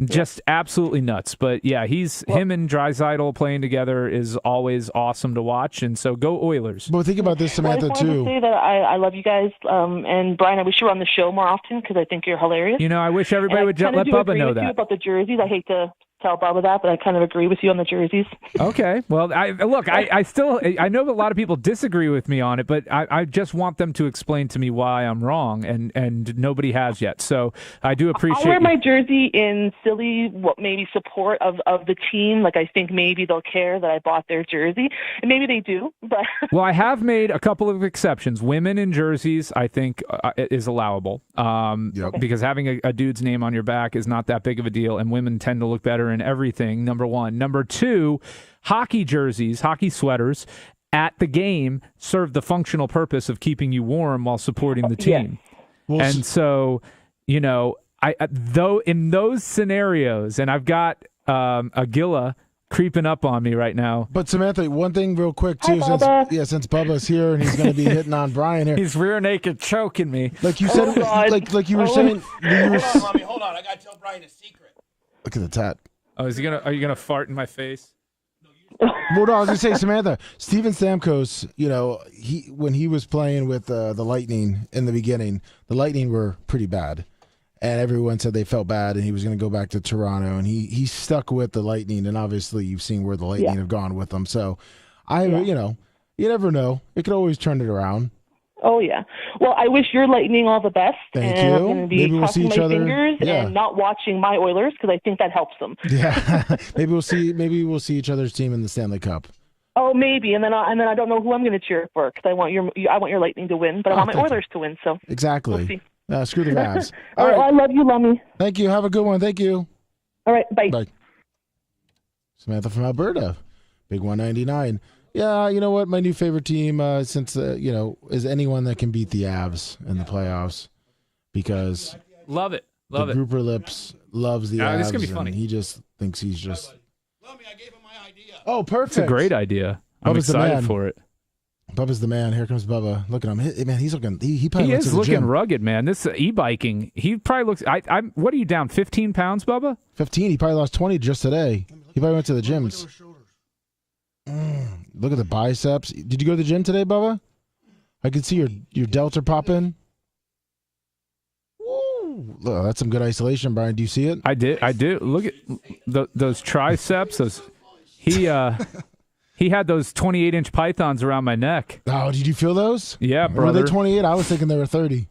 Just absolutely nuts. But yeah, him and Draisaitl playing together is always awesome to watch, and so go Oilers. But think about this, Samantha, I just wanted to say that I love you guys, and Brian, I wish you were on the show more often because I think you're hilarious. I wish everybody would let Bubba know that. About the jerseys, I hate to tell Bubba that, but I kind of agree with you on the jerseys. Okay. Well, I know that a lot of people disagree with me on it, but I just want them to explain to me why I'm wrong, and nobody has yet. So I do appreciate. I'll wear my jersey in silly, maybe support of the team. I think maybe they'll care that I bought their jersey, and maybe they do. But well, I have made a couple of exceptions. Women in jerseys, I think, is allowable because having a dude's name on your back is not that big of a deal, and women tend to look better in everything, number one. Number two, hockey jerseys, hockey sweaters at the game serve the functional purpose of keeping you warm while supporting the team. Yeah. And so, though in those scenarios, and I've got Aguila creeping up on me right now. But Samantha, one thing real quick too, since Bubba's here and he's going to be hitting on Brian here. He's rear naked choking me. Like you said, like you were saying. Hold on, Lummy, hold on. I got to tell Brian a secret. Look at the tat. Oh, are you gonna fart in my face? Well, no, I was gonna say, Samantha, Steven Stamkos, when he was playing with the Lightning in the beginning, the Lightning were pretty bad, and everyone said they felt bad, and he was gonna go back to Toronto, and he stuck with the Lightning, and obviously you've seen where the Lightning have gone with them. So, you never know. It could always turn it around. Oh, yeah. Well, I wish your Lightning all the best. Thank and you. I'm going to be Maybe we'll see crossing each my other. fingers Yeah. and not watching my Oilers because I think that helps them. Yeah. Maybe we'll see each other's team in the Stanley Cup. Oh, maybe. And then I don't know who I'm going to cheer for because I want your Lightning to win, but I want my Oilers to win. So exactly. We'll see. Screw the Mavs. All right. Well, I love you, Lummy. Thank you. Have a good one. Thank you. All right. Bye. Bye. Samantha from Alberta. Big 199. Yeah, you know what? My new favorite team, since is anyone that can beat the Avs in the playoffs, because Love it. Grouper Lips loves the Avs. This is gonna be funny. And he just thinks he's just. Lummy, I gave him my idea. Oh, perfect! It's a great idea. I'm Bubba's excited for it. Bubba's the man. Here comes Bubba. Look at him, man. He's looking. He He is looking gym. rugged, man. This e-biking. He probably looks. I'm. What are you down? 15 pounds, Bubba? 15. He probably lost 20 just today. He probably went to the gyms. Look at the biceps. Did you go to the gym today, Bubba? I can see your delts are popping. Woo! Look, that's some good isolation, Brian. Do you see it? I did. Look at those triceps. He had those 28-inch pythons around my neck. Oh, did you feel those? Yeah, brother. Were they 28? I was thinking they were 30.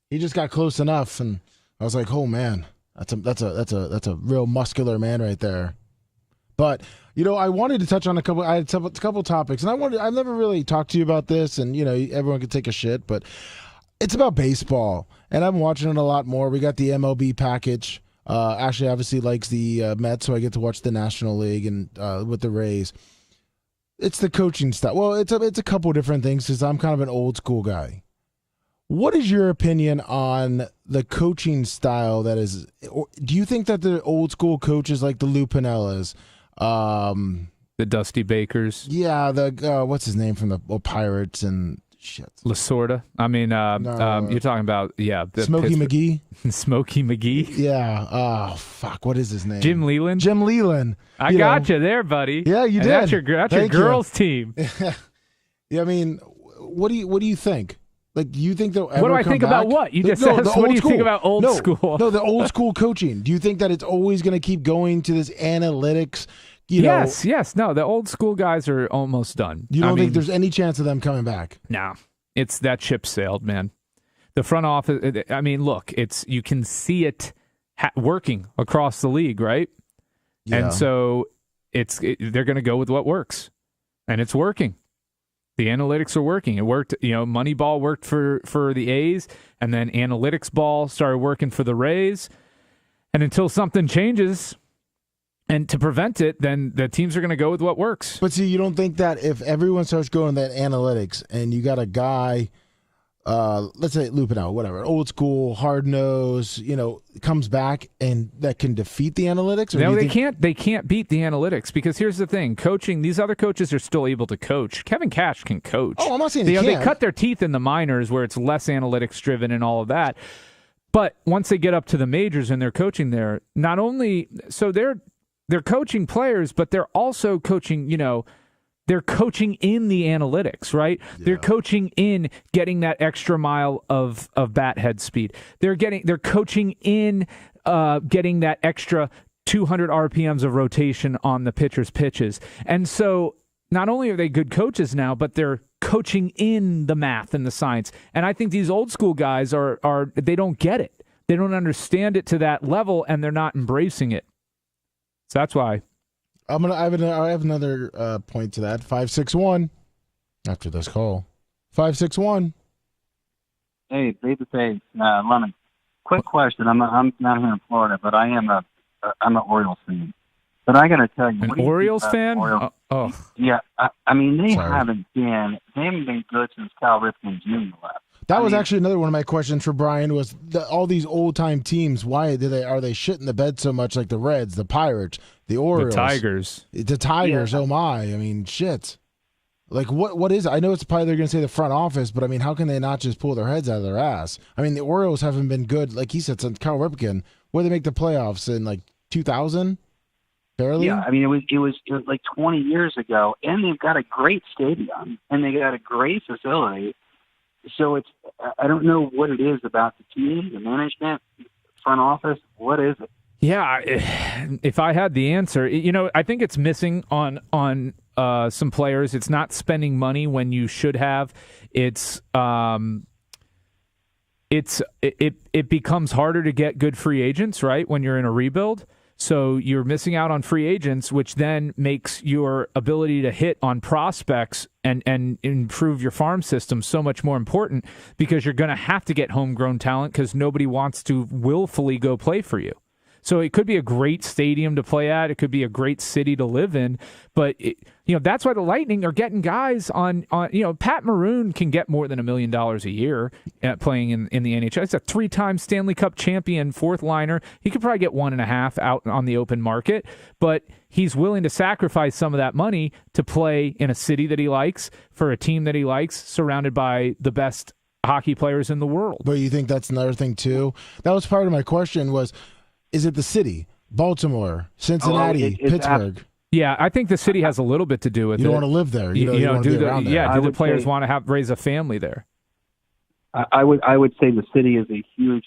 He just got close enough, and I was like, "Oh man, that's a real muscular man right there." But I wanted to touch on a couple. I had a couple topics, and I've never really talked to you about this, and everyone could take a shit, but it's about baseball, and I'm watching it a lot more. We got the MLB package. Ashley obviously likes the Mets, so I get to watch the National League and with the Rays. It's the coaching stuff. Well, it's a couple different things because I'm kind of an old school guy. What is your opinion on the coaching style that is? Do you think that the old school coaches like the Lou Pinellas, the Dusty Bakers, the what's his name from the Pirates and shit, Lasorda? I mean, you're talking about Smokey McGee. Smokey McGee. Yeah. Oh fuck, what is his name? Jim Leland. Jim Leland. I got you there, buddy. Yeah, you and did. That's your girls' team. Yeah, I mean, what do you think? Like, do you think they'll ever What do I come think back? about what? You just asked, what do you think about old school? No, the old school coaching. Do you think that it's always going to keep going to this analytics? Yes. No, the old school guys are almost done. You don't think there's any chance of them coming back? No. It's that ship sailed, man. The front office, I mean, look, you can see it working across the league, right? Yeah. And so they're going to go with what works. And it's working. The analytics are working. It worked, Moneyball worked for the A's, and then analytics ball started working for the Rays. And until something changes, and to prevent it, then the teams are going to go with what works. But see, you don't think that if everyone starts going that analytics, and you got a guy, let's say Lou Piniella, whatever, old school, hard nose, comes back and that can defeat the analytics? Or No, they can't. They can't beat the analytics because here's the thing: coaching. These other coaches are still able to coach. Kevin Cash can coach. Oh, I'm not saying they can't. They cut their teeth in the minors where it's less analytics driven and all of that. But once they get up to the majors and they're coaching there, not only they're coaching players, but they're also coaching. They're coaching in the analytics, right? Yeah. They're coaching in getting that extra mile of bat head speed. They're coaching in getting that extra 200 RPMs of rotation on the pitcher's pitches. And so not only are they good coaches now, but they're coaching in the math and the science. And I think these old school guys they don't get it. They don't understand it to that level, and they're not embracing it. So that's why. I have another point to that. 561 after this call. 561. Hey, babyface, Lummy. Quick question. I'm not here in Florida, but I'm an Orioles fan. But I got to tell you, an Orioles fan? Oh, yeah. I mean, they haven't been good since Cal Ripken Jr. left. That was actually another one of my questions for Brian was all these old time teams. Why are they shitting the bed so much? Like the Reds, the Pirates, the Orioles, the Tigers. Yeah. Oh my! I mean, shit. Like what is it? I know it's probably they're going to say the front office, but I mean, how can they not just pull their heads out of their ass? I mean, the Orioles haven't been good, like he said, since Cal Ripken. Where they make the playoffs in like 2000, barely. Yeah, I mean it was like 20 years ago, and they've got a great stadium and they got a great facility. So I don't know what it is about the team, the management, front office. What is it? Yeah, if I had the answer, I think it's missing on some players. It's not spending money when you should have. It becomes harder to get good free agents, right, when you're in a rebuild. So you're missing out on free agents, which then makes your ability to hit on prospects and improve your farm system so much more important, because you're going to have to get homegrown talent because nobody wants to willfully go play for you. So it could be a great stadium to play at. It could be a great city to live in. But, that's why the Lightning are getting guys on Pat Maroon can get more than $1 million a year at playing in the NHL. He's a 3-time Stanley Cup champion, fourth liner. He could probably get 1.5 out on the open market. But he's willing to sacrifice some of that money to play in a city that he likes, for a team that he likes, surrounded by the best hockey players in the world. But you think that's another thing, too? That was part of my question was, is it the city? Baltimore, Cincinnati, Pittsburgh? Yeah, I think the city has a little bit to do with it. You don't want to live there. You want to be around there. Yeah, do the players want to raise a family there? I would say the city is a huge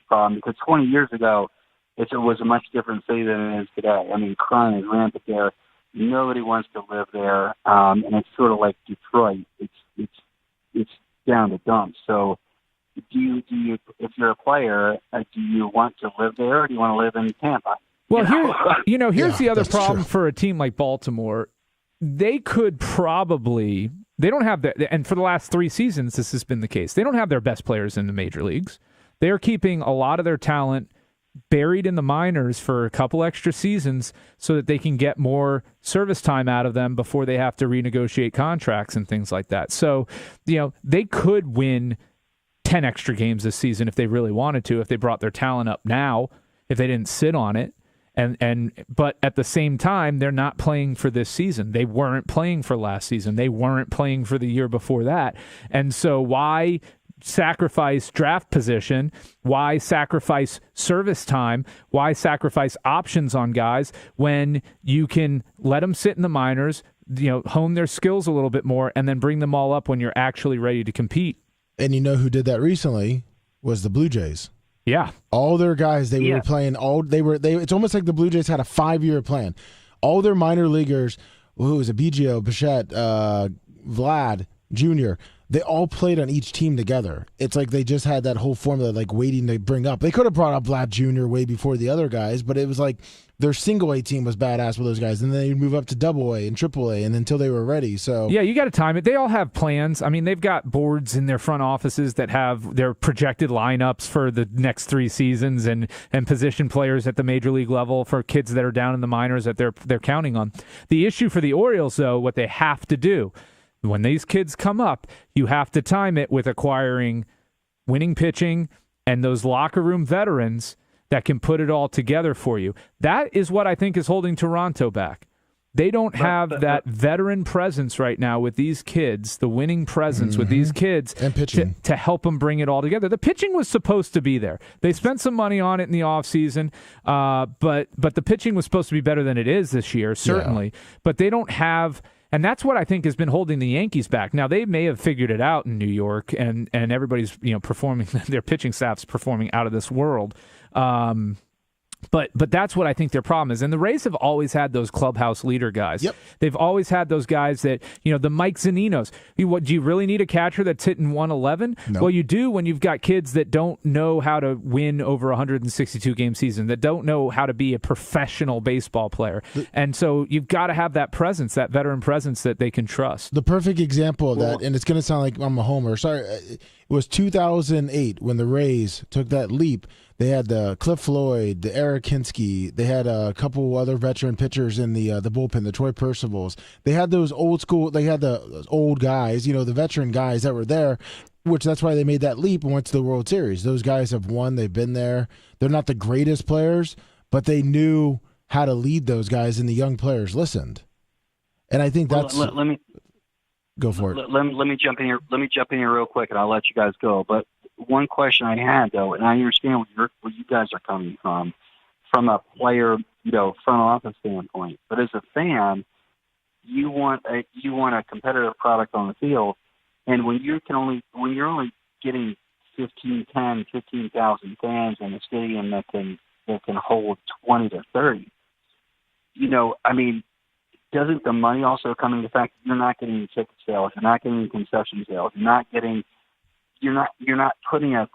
problem, because 20 years ago it was a much different city than it is today. I mean, crime is rampant there. Nobody wants to live there, and it's sort of like Detroit. It's down to dumps. So, do you if you're a player, do you want to live there, or do you want to live in Tampa? Well, here's the other problem for a team like Baltimore. They could probably – they don't have – and for the last 3 seasons, this has been the case. They don't have their best players in the major leagues. They're keeping a lot of their talent buried in the minors for a couple extra seasons so that they can get more service time out of them before they have to renegotiate contracts and things like that. So, they could win – 10 extra games this season if they really wanted to, if they brought their talent up now, if they didn't sit on it. But at the same time, they're not playing for this season. They weren't playing for last season. They weren't playing for the year before that. And so why sacrifice draft position? Why sacrifice service time? Why sacrifice options on guys when you can let them sit in the minors, hone their skills a little bit more, and then bring them all up when you're actually ready to compete? And who did that recently was the Blue Jays. Yeah. All their guys, they were playing it's almost like the Blue Jays had a 5-year plan. All their minor leaguers, who was Biggio, Bichette, Vlad Jr., they all played on each team together. It's like they just had that whole formula like waiting to bring up. They could have brought up Vlad Jr. way before the other guys, but it was like their single A team was badass with those guys, and then they'd move up to double A and triple A, and until they were ready. So yeah, you got to time it. They all have plans. I mean, they've got boards in their front offices that have their projected lineups for the next 3 seasons, and position players at the major league level for kids that are down in the minors that they're counting on. The issue for the Orioles, though, what they have to do when these kids come up, you have to time it with acquiring winning pitching and those locker room veterans that can put it all together for you. That is what I think is holding Toronto back. They don't have that veteran presence right now with these kids, the winning presence with these kids and pitching to help them bring it all together. The pitching was supposed to be there. They spent some money on it in the offseason, but the pitching was supposed to be better than it is this year, certainly. Yeah. But they don't have... And that's what I think has been holding the Yankees back. Now, they may have figured it out in New York, and everybody's performing, their pitching staff's performing out of this world. But that's what I think their problem is. And the Rays have always had those clubhouse leader guys. Yep. They've always had those guys that, the Mike Zaninos. Do you really need a catcher that's hitting 111? No. Well, you do when you've got kids that don't know how to win over a 162-game season, that don't know how to be a professional baseball player. And so you've got to have that presence, that veteran presence that they can trust. The perfect example of that, and it's going to sound like I'm a homer. Sorry, it was 2008 when the Rays took that leap. They had the Cliff Floyd, the Eric Hinsky. They had a couple other veteran pitchers in the bullpen, the Troy Percivals. They had those old school. They had those old guys, the veteran guys that were there, which that's why they made that leap and went to the World Series. Those guys have won. They've been there. They're not the greatest players, but they knew how to lead those guys, and the young players listened. And I think that's. Let me go for it. Let me jump in here. Let me jump in here real quick, and I'll let you guys go. But one question I had, though, and I understand where you guys are coming from a player, front office standpoint. But as a fan, you want a competitive product on the field, and when you're only getting 15,000 fans in a stadium that can hold 20 to 30, doesn't the money also come into the fact that you're not getting ticket sales, you're not getting concession sales, you're not putting a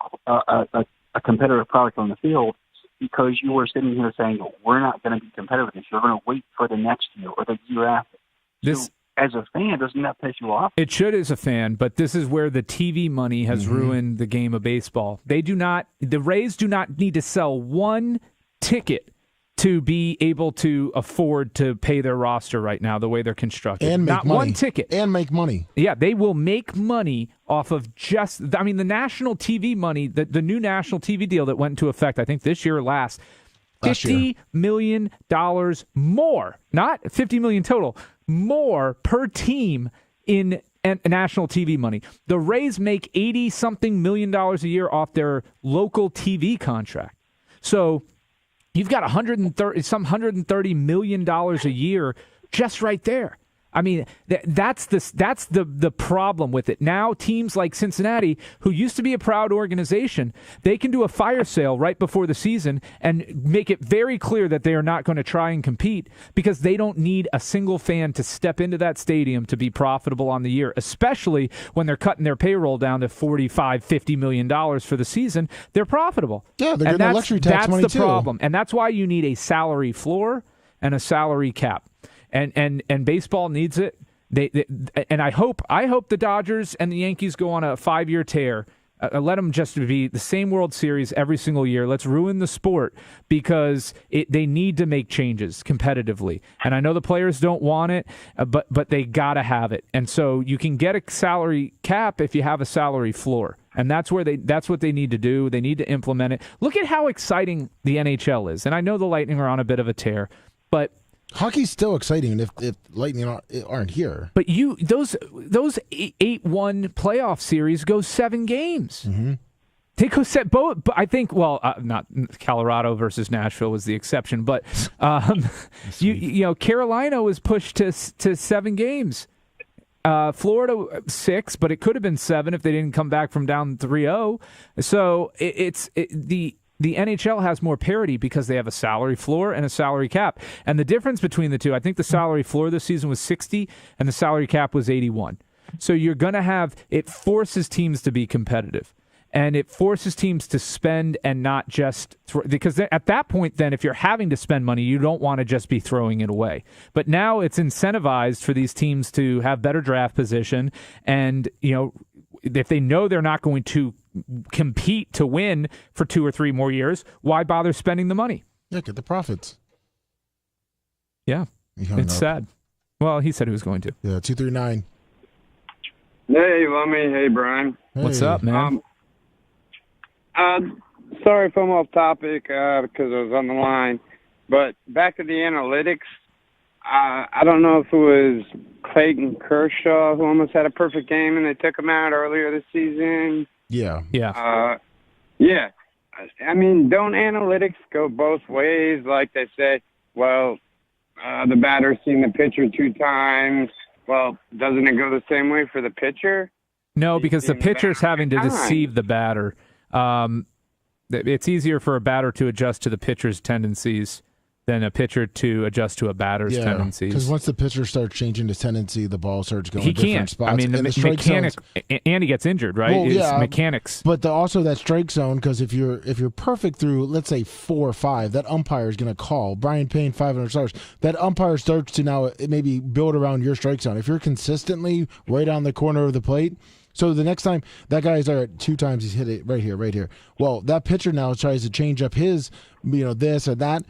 competitive product on the field because you were sitting here saying we're not going to be competitive this year. We're going to wait for the next year or the year after. So, as a fan, doesn't that piss you off? It should as a fan, but this is where the TV money has ruined the game of baseball. The Rays do not need to sell one ticket to be able to afford to pay their roster right now the way they're constructed. And make Not money. one ticket. And make money. Yeah, they will make money off of the national TV money, the new national TV deal that went into effect, I think this year or last $50 million more, not $50 million total, more per team in national TV money. The Rays make $80-something million a year off their local TV contract. So you've got $130 million a year just right there. I mean, that's the problem with it. Now teams like Cincinnati, who used to be a proud organization, they can do a fire sale right before the season and make it very clear that they are not going to try and compete because they don't need a single fan to step into that stadium to be profitable on the year, especially when they're cutting their payroll down to $45-50 million for the season. They're profitable. Yeah, they're getting a luxury tax money too. That's the problem. And that's why you need a salary floor and a salary cap. And baseball needs it. And I hope the Dodgers and the Yankees go on a 5-year tear. Let them just be the same World Series every single year. Let's ruin the sport because they need to make changes competitively. And I know the players don't want it, but they got to have it. And so you can get a salary cap if you have a salary floor. And that's what they need to do. They need to implement it. Look at how exciting the NHL is. And I know the Lightning are on a bit of a tear, but hockey's still exciting if Lightning aren't here. But those 8-1 playoff series go 7 games. Mm-hmm. They go set both. I think not Colorado versus Nashville was the exception, but Carolina was pushed to 7 games. Florida 6, but it could have been 7 if they didn't come back from down 3-0. So the NHL has more parity because they have a salary floor and a salary cap. And the difference between the two, I think the salary floor this season was 60 and the salary cap was 81. So you're going to have, it forces teams to be competitive. And it forces teams to spend and not just because at that point, then, if you're having to spend money, you don't want to just be throwing it away. But now it's incentivized for these teams to have better draft position. And, if they know they're not going to compete to win for 2 or 3 more years, why bother spending the money? Yeah, get the profits. Yeah, it's sad. Well, he said he was going to. Yeah, 239. Hey, Lummy. Hey, Brian. Hey. What's up, man? Sorry if I'm off topic because I was on the line, but back to the analytics. I don't know if it was Clayton Kershaw who almost had a perfect game and they took him out earlier this season. Yeah. Yeah. Yeah. I mean, don't analytics go both ways? Like they say, well, the batter's seen the pitcher 2 times. Well, doesn't it go the same way for the pitcher? No, because the pitcher's having to deceive the batter. It's easier for a batter to adjust to the pitcher's tendencies than a pitcher to adjust to a batter's tendencies. Because once the pitcher starts changing his tendency, the ball starts going different spots. I mean, the mechanic, and he gets injured, right? Well, it's mechanics. But also that strike zone, because if you're perfect through, let's say 4 or 5, that umpire is going to call. Brian Payne, 500 stars. That umpire starts to now maybe build around your strike zone. If you're consistently right on the corner of the plate, so the next time that guy's 2 times he's hit it right here. Well, that pitcher now tries to change up his, this or that.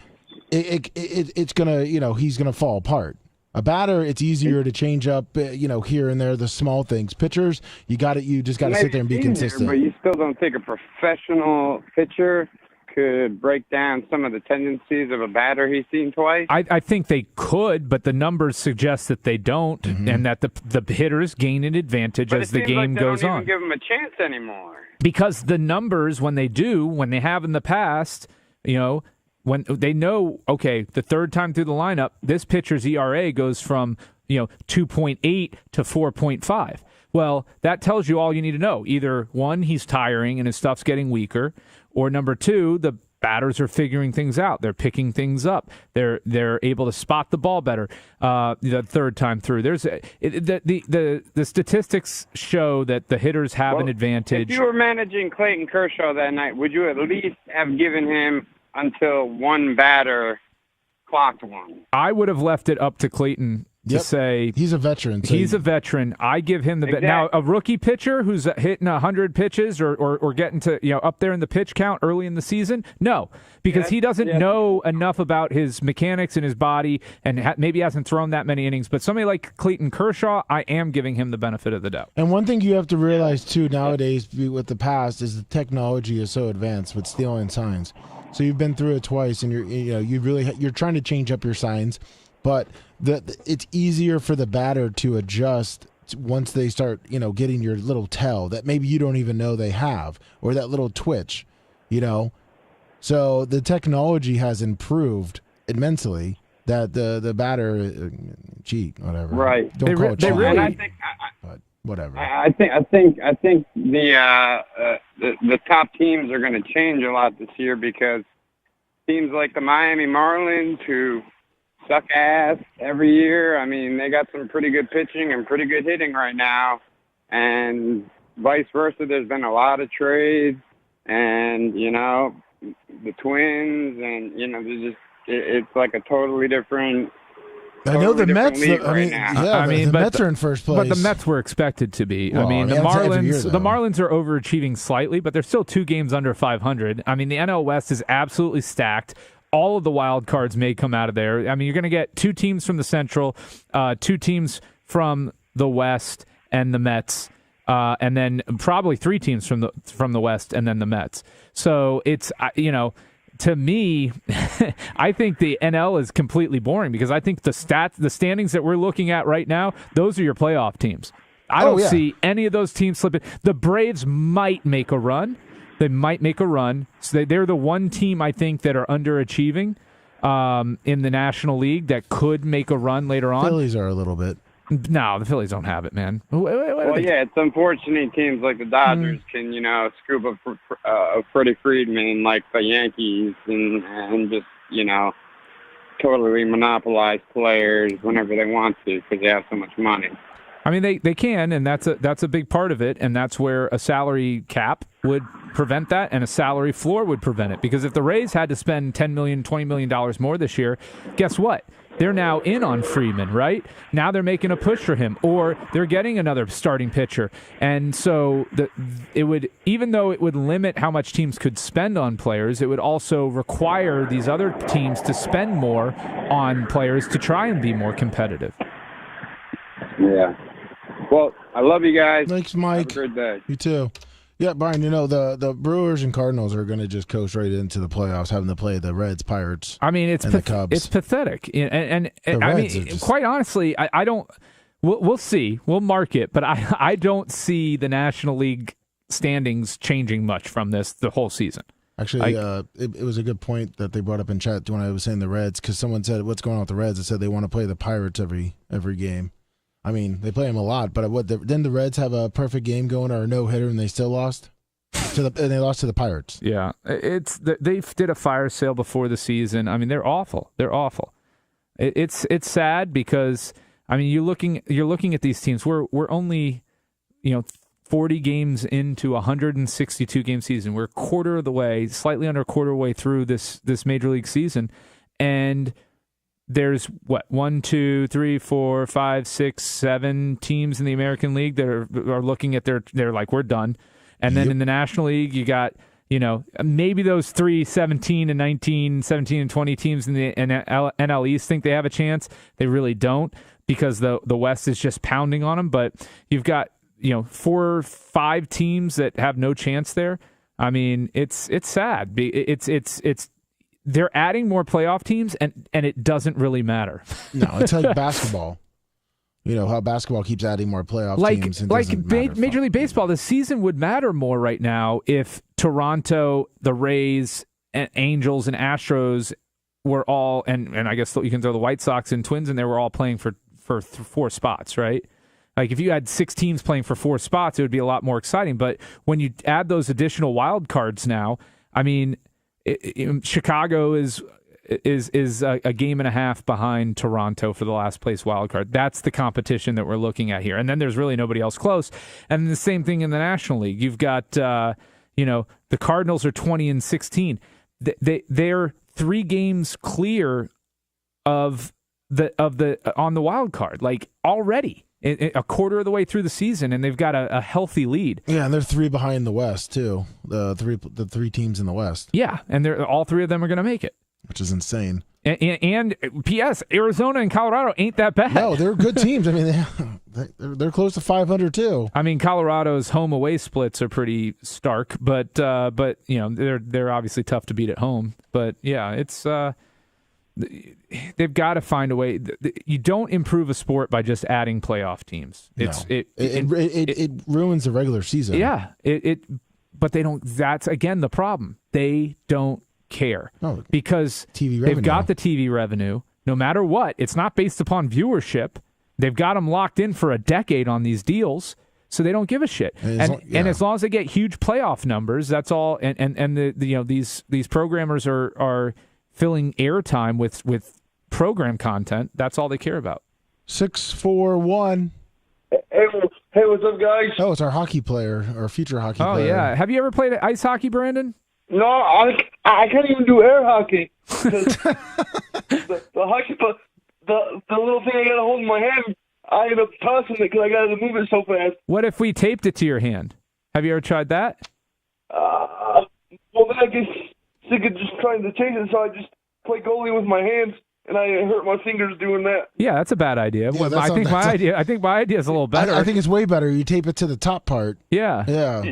It's gonna, he's gonna fall apart. A batter, it's easier to change up, here and there, the small things. Pitchers, you just got to sit there and be consistent. But you still don't think a professional pitcher could break down some of the tendencies of a batter he's seen twice? I think they could, but the numbers suggest that they don't, and that the hitters gain an advantage as the game goes on. But it seems like they don't even give him a chance anymore. Because the numbers, when they have in the past, when they know, okay, the third time through the lineup, this pitcher's ERA goes from 2.8 to 4.5. Well, that tells you all you need to know. Either one, he's tiring and his stuff's getting weaker, or number two, the batters are figuring things out. They're picking things up. They're able to spot the ball better the third time through. The statistics show that the hitters have an advantage. If you were managing Clayton Kershaw that night, would you at least have given him until one batter clocked one? I would have left it up to Clayton to say he's a veteran. So he's a veteran. I give him the now a rookie pitcher who's hitting 100 pitches or getting to up there in the pitch count early in the season. No, because he doesn't know enough about his mechanics and his body, and maybe hasn't thrown that many innings. But somebody like Clayton Kershaw, I am giving him the benefit of the doubt. And one thing you have to realize too nowadays with the past is the technology is so advanced with stealing signs. So you've been through it twice, and you're trying to change up your signs. But it's easier for the batter to adjust once they start, getting your little tell that maybe you don't even know they have, or that little twitch, So the technology has improved immensely that the batter cheat, whatever. Right. Don't call it cheat. And I think, but whatever. I think the top teams are going to change a lot this year, because teams like the Miami Marlins, who suck ass every year. I mean, they got some pretty good pitching and pretty good hitting right now, and vice versa. There's been a lot of trades, and the Twins, and it's like a totally different. I know the Mets. The Mets are in first place, but the Mets were expected to be. Well, the Marlins. The Marlins are overachieving slightly, but they're still 2 games under 500. I mean, the NL West is absolutely stacked. All of the wild cards may come out of there. I mean, you're going to get 2 teams from the Central, 2 teams from the West, and the Mets, and then probably 3 teams from the West, and then the Mets. So it's to me, I think the NL is completely boring, because I think the standings that we're looking at right now, those are your playoff teams. I don't see any of those teams slipping. The Braves might make a run. They might make a run. So they're the one team, I think, that are underachieving in the National League that could make a run later on. Phillies are a little bit. No, the Phillies don't have it, man. It's unfortunate teams like the Dodgers can, scoop up Freddie Freeman like the Yankees and just, totally monopolize players whenever they want to, because they have so much money. I mean, they can, and that's a big part of it, and that's where a salary cap would prevent that, and a salary floor would prevent it. Because if the Rays had to spend $10 million, $20 million more this year, guess what? They're now in on Freeman, right? Now they're making a push for him, or they're getting another starting pitcher. And so it would, even though it would limit how much teams could spend on players, it would also require these other teams to spend more on players to try and be more competitive. Yeah. Well, I love you guys. Thanks, Mike. Have a good day. You too. Yeah, Brian, the Brewers and Cardinals are going to just coast right into the playoffs, having to play the Reds, Pirates, the Cubs. It's pathetic. And I mean, quite honestly, I don't – we'll see. We'll mark it. But I don't see the National League standings changing much from this the whole season. Actually, it was a good point that they brought up in chat when I was saying the Reds, because someone said, what's going on with the Reds? They said they want to play the Pirates every game. I mean, they play them a lot, but didn't the Reds have a perfect game going or a no-hitter and they still lost? And they lost to the Pirates. Yeah, they did a fire sale before the season. I mean, they're awful. They're awful. It's sad because I mean, you're looking at these teams. We're only 40 games into a 162 game season. We're a quarter of the way, slightly under a quarter way through this major league season, and there's 1, 2, 3, 4, 5, 6, 7 teams in the American League that are looking at they're like, we're done. And then in the National League, you got, maybe those 3, 17 and 19, 17 and 20 teams in the NL East think they have a chance. They really don't, because the West is just pounding on them. But you've got, 4 or 5 teams that have no chance there. I mean, it's sad. It's they're adding more playoff teams, and it doesn't really matter. No, it's like basketball. You know how basketball keeps adding more playoff teams. And Major League Baseball, the season would matter more right now if Toronto, the Rays, and Angels, and Astros were all, and I guess you can throw the White Sox and Twins in there, were all playing for 4 spots, right? Like if you had 6 teams playing for 4 spots, it would be a lot more exciting. But when you add those additional wild cards now, I mean, Chicago is a game and a half behind Toronto for the last place wild card. That's the competition that we're looking at here. And then there's really nobody else close. And the same thing in the National League. You've got, the Cardinals are 20-16. They're 3 games clear of the on the wild card, like already a quarter of the way through the season, and they've got a healthy lead. Yeah, and they're 3 behind the West too. The three teams in the West. Yeah, and all 3 of them are going to make it, which is insane. And P.S. Arizona and Colorado ain't that bad. No, they're good teams. I mean, they're close to 500 too. I mean, Colorado's home away splits are pretty stark, but they're obviously tough to beat at home. But yeah, it's they've got to find a way. You don't improve a sport by just adding playoff teams. It ruins the regular season. Yeah, but they don't. That's again the problem. They don't care because they've got the TV revenue. No matter what, it's not based upon viewership. They've got them locked in for a decade on these deals, so they don't give a shit. And as long as they get huge playoff numbers, that's all. And these programmers are filling airtime with program content. That's all they care about. 641. Hey, what's up, guys? Oh, it's our hockey player, our future hockey player. Oh yeah, have you ever played ice hockey, Brandon? No, I can't even do air hockey. the hockey, the little thing I got to hold in my hand, I end up tossing it because I got to move it so fast. What if we taped it to your hand? Have you ever tried that? Well, then I get sick of just trying to change it, so I just play goalie with my hands, and I hurt my fingers doing that. Yeah, that's a bad idea. Yeah, I think my idea is a little better. I think it's way better. You tape it to the top part. Yeah. Yeah.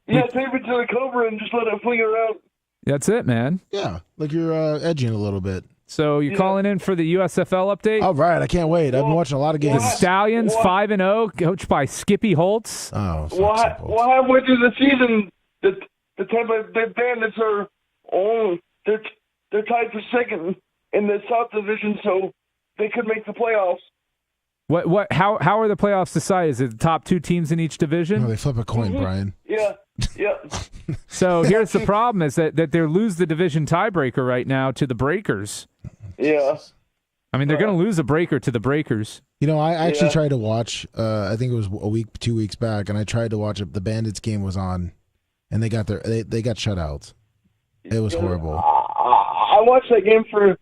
Yeah, tape it to the cover and just let it fling around. That's it, man. Yeah, like you're edging a little bit. So you're calling in for the USFL update? All right, I can't wait. I've been watching a lot of games. The Stallions 5-0, coached by Skippy Holtz. Oh, halfway through the season, the Tampa Bay Bandits are they're tied for second in the South Division, so they could make the playoffs. How are the playoffs decided? Is it the top 2 teams in each division? No, they flip a coin, Brian. Yeah. So here's the problem: is that they lose the division tiebreaker right now to the Breakers. Yeah. I mean, they're going to lose a breaker to the Breakers. You know, I actually tried to watch. I think it was 2 weeks back, and I tried to watch it. The Bandits game was on, and they got shut out. It was horrible. I watched that game for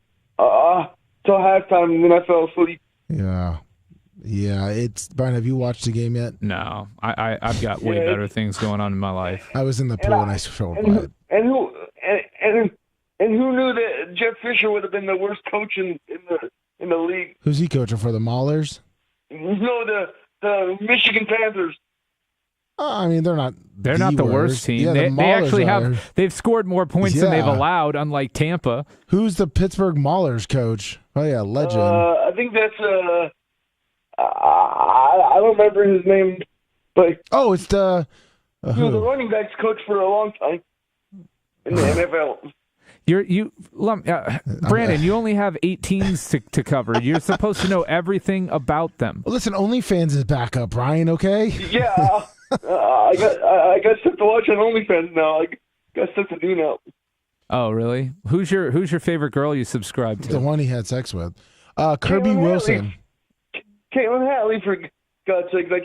till halftime, and then I fell asleep. Yeah, Brian, have you watched the game yet? No, I've got way better things going on in my life. I was in the pool and I scrolled by it. And who knew that Jeff Fisher would have been the worst coach in the league? Who's he coaching for? The Maulers? No, the Michigan Panthers. I mean, they're not the worst team. Yeah, they actually they've scored more points than they've allowed, unlike Tampa. Who's the Pittsburgh Maulers coach? Oh yeah, legend. I think that's I don't remember his name, but it's the he was the running backs coach for a long time in the NFL. Brandon, you only have 8 teams to cover. You're supposed to know everything about them. Well, listen, OnlyFans is back up, Ryan. Okay. Yeah, I got stuff to watch on OnlyFans now. I got stuff to do now. Oh, really? Who's your favorite girl you subscribe to? The one he had sex with, Kirby Wilson. Caitlin Hatley, for God's sake! Like,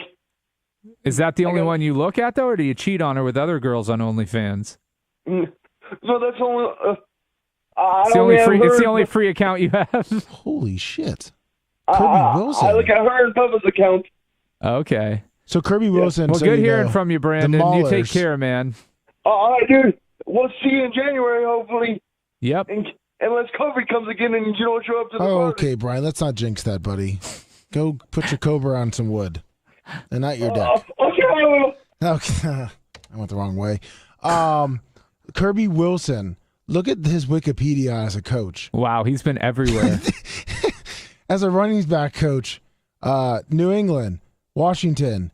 is that the only one you look at, though, or do you cheat on her with other girls on OnlyFans? No, that's only. It's the only free account you have. Holy shit! Kirby Wilson. I look at her and Bubba's account. Okay. So Kirby Wilson. Well, good hearing from you, Brandon. You take care, man. All right, dude. We'll see you in January, hopefully. Yep. Unless COVID comes again and you don't show up to the party. Okay, Brian. Let's not jinx that, buddy. Go put your Cobra on some wood, and not your deck. Okay, I will. Okay, I went the wrong way. Kirby Wilson. Look at his Wikipedia as a coach. Wow, he's been everywhere. As a running back coach, New England, Washington,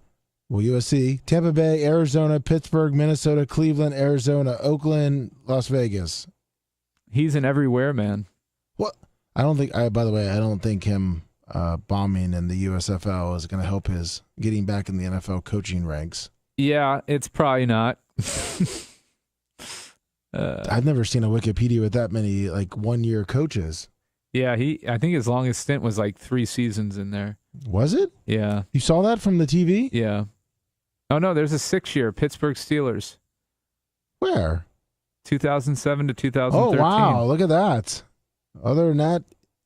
USC, Tampa Bay, Arizona, Pittsburgh, Minnesota, Cleveland, Arizona, Oakland, Las Vegas. He's in everywhere, man. What? I don't think. By the way, I don't think him bombing in the USFL is going to help his getting back in the NFL coaching ranks. Yeah, it's probably not. I've never seen a Wikipedia with that many 1-year coaches. Yeah, I think his longest stint was 3 seasons in there. Was it? Yeah. You saw that from the TV? Yeah. Oh no, there's a 6-year Pittsburgh Steelers. Where? 2007 to 2013. Oh wow, look at that. Other than that,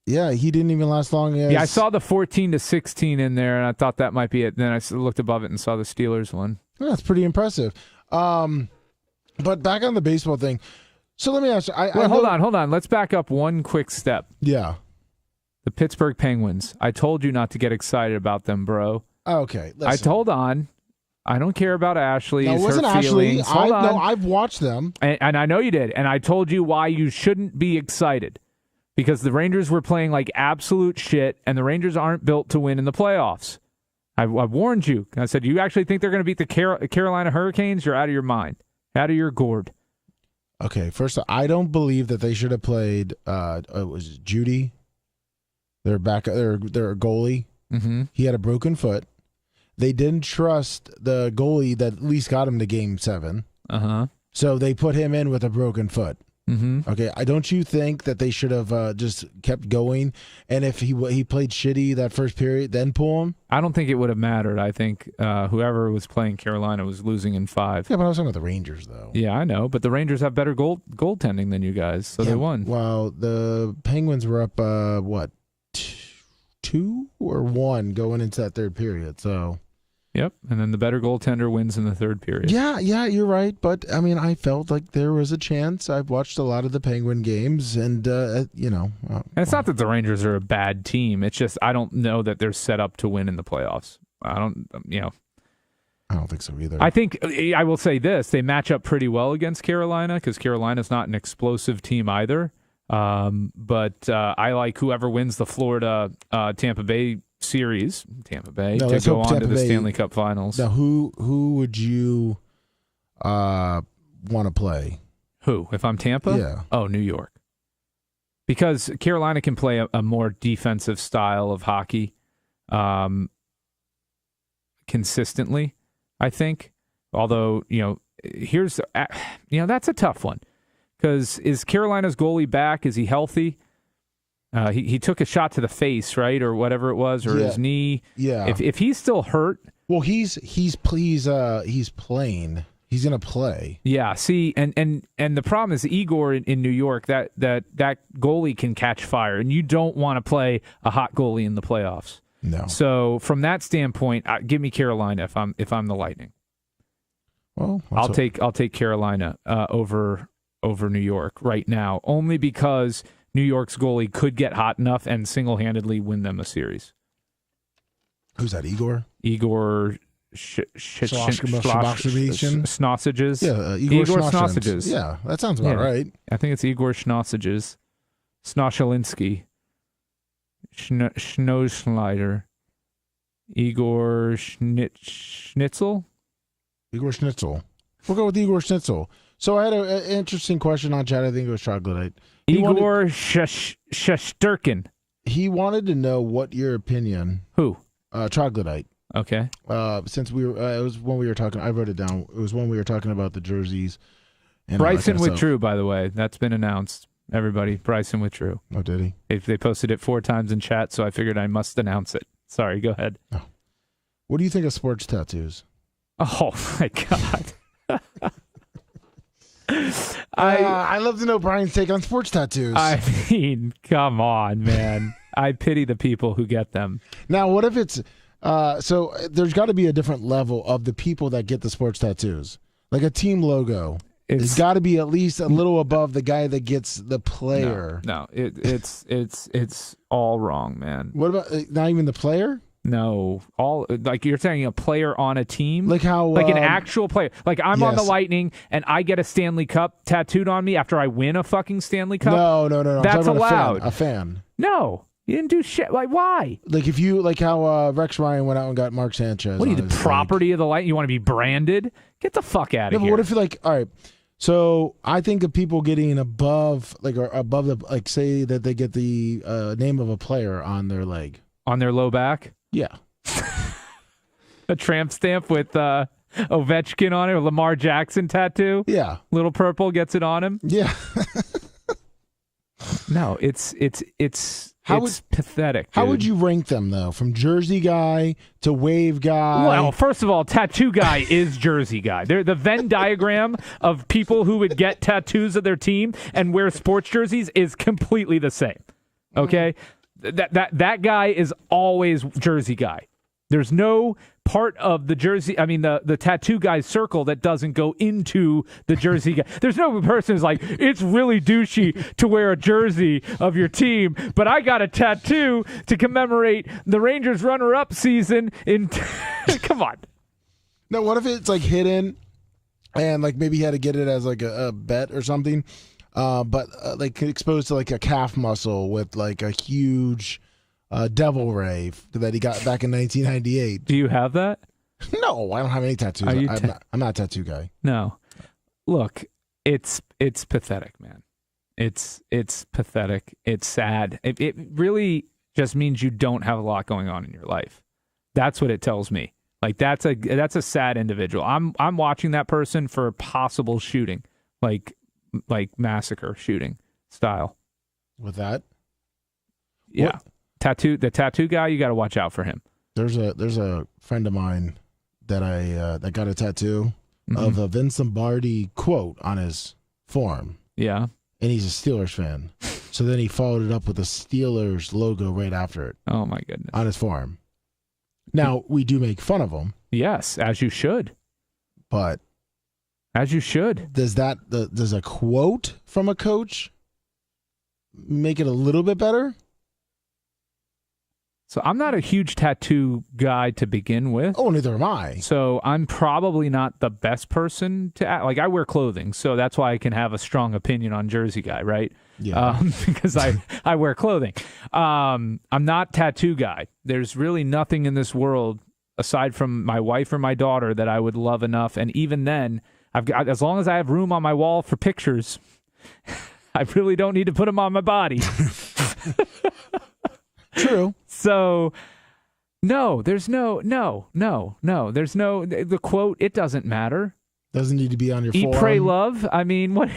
yeah, he didn't even last long as. Yeah, I saw the 14 to 16 in there, and I thought that might be it. Then I looked above it and saw the Steelers one. Yeah, that's pretty impressive. But back on the baseball thing. So let me ask you. Hold on. Let's back up one quick step. Yeah. The Pittsburgh Penguins. I told you not to get excited about them, bro. Okay. Listen. I told on. I don't care about Ashley. No, it wasn't Ashley. I've watched them. And I know you did. And I told you why you shouldn't be excited. Because the Rangers were playing like absolute shit, and the Rangers aren't built to win in the playoffs. I warned you. I said, you actually think they're going to beat the Carolina Hurricanes? You're out of your mind. Out of your gourd. Okay, first, I don't believe that they should have played. It was Judy, their goalie. Mm-hmm. He had a broken foot. They didn't trust the goalie that at least got him to Game 7. So they put him in with a broken foot. Mm-hmm. Okay, don't you think that they should have just kept going? And if he played shitty that first period, then pull him? I don't think it would have mattered. I think whoever was playing Carolina was losing in 5. Yeah, but I was talking about the Rangers, though. Yeah, I know, but the Rangers have better goaltending than you guys, so they won. Well, the Penguins were up, 2 or 1 going into that third period, so... Yep, and then the better goaltender wins in the third period. Yeah, you're right. But, I mean, I felt like there was a chance. I've watched a lot of the Penguin games, and, And it's not that the Rangers are a bad team. It's just I don't know that they're set up to win in the playoffs. I don't think so either. I think, I will say this, they match up pretty well against Carolina because Carolina's not an explosive team either. But I like whoever wins the Florida-Tampa Bay series, Tampa Bay, to go on to the Stanley Cup Finals. Now, who would you want to play? Who? If I'm Tampa? Yeah. Oh, New York. Because Carolina can play a more defensive style of hockey consistently, I think. Although, that's a tough one. Because is Carolina's goalie back? Is he healthy? He took a shot to the face, right, or whatever it was, or his knee. Yeah. If he's still hurt, well, he's playing. He's gonna play. Yeah. See, and the problem is Igor in New York. That goalie can catch fire, and you don't want to play a hot goalie in the playoffs. No. So from that standpoint, give me Carolina if I'm the Lightning. Well, I'll take Carolina over New York right now, only because New York's goalie could get hot enough and single-handedly win them a series. Who's that, Igor? Igor Schnausages. Yeah, Igor Schnausages. Yeah, that sounds about right. I think it's Igor Schnausages. Snoshalinsky. Schnoschleider. Igor Schnitzel? Igor Schnitzel. We'll go with Igor Schnitzel. So I had an interesting question on chat. I think it was Troglodyte. Igor Shesterkin. He wanted to know what your opinion. Who? Troglodyte. Okay. Since we were, it was when we were talking. I wrote it down. It was when we were talking about the jerseys. And Bryson withdrew, by the way. That's been announced. Everybody, Bryson withdrew. Oh, did he? They posted it 4 times in chat, so I figured I must announce it. Sorry, go ahead. Oh. What do you think of sports tattoos? Oh my God. I'd love to know Brian's take on sports tattoos. I mean, come on, man. I pity the people who get them. Now, what if it's so there's got to be a different level of the people that get the sports tattoos. Like a team logo. It's got to be at least a little above the guy that gets the player. No, it's all wrong, man. What about not even the player? No, all like you're saying a player on a team, like how like an actual player. Like I'm on the yes. Lightning and I get a Stanley Cup tattooed on me after I win a fucking Stanley Cup. No. That's allowed. A fan. No, you didn't do shit. Like why? Like if you like how Rex Ryan went out and got Mark Sanchez. What are you, on the his property of the Lightning? You want to be branded? Get the fuck out of No, here. but what if you like? All right. So I think of people getting above, like, or above the, like, say that they get the name of a player on their leg, on their low back? Yeah. A tramp stamp with Ovechkin on it, a Lamar Jackson tattoo. Yeah. Little Purple gets it on him. Yeah. No, it's pathetic. How dude. would you rank them though, from Jersey guy to Wave guy? Well, first of all, tattoo guy is Jersey guy. They're the Venn diagram of people who would get tattoos of their team and wear sports jerseys is completely the same. Okay, that guy is always Jersey guy. There's no part of the jersey, I mean, the tattoo guy's circle that doesn't go into the jersey guy. There's no person who's like, it's really douchey to wear a jersey of your team, but I got a tattoo to commemorate the Rangers runner-up season in... Come on. No, what if it's like hidden and like maybe he had to get it as like a bet or something, but like exposed to like a calf muscle with like a huge... devil ray that he got back in 1998. Do you have that? No, I don't have any tattoos. I'm not a tattoo guy. No. Look, it's pathetic, man. It's pathetic. It's sad. It really just means you don't have a lot going on in your life. That's what it tells me. Like that's a sad individual. I'm watching that person for a possible shooting, like massacre shooting style. With that? Yeah. What? The tattoo guy, you got to watch out for him. There's a friend of mine that that got a tattoo of a Vince Lombardi quote on his forearm. Yeah. And he's a Steelers fan. So then he followed it up with a Steelers logo right after it. Oh my goodness. On his forearm. Now, we do make fun of him. Yes, as you should. But as you should. Does a quote from a coach make it a little bit better? So I'm not a huge tattoo guy to begin with. Oh, neither am I. So I'm probably not the best person to act. Like I wear clothing, so that's why I can have a strong opinion on Jersey guy, right? Yeah. Because I wear clothing. I'm not tattoo guy. There's really nothing in this world aside from my wife or my daughter that I would love enough. And even then, I've got, as long as I have room on my wall for pictures, I really don't need to put them on my body. True. So, there's no, the quote, it doesn't matter. Doesn't need to be on your Eat, forearm. pray, love. I mean, what?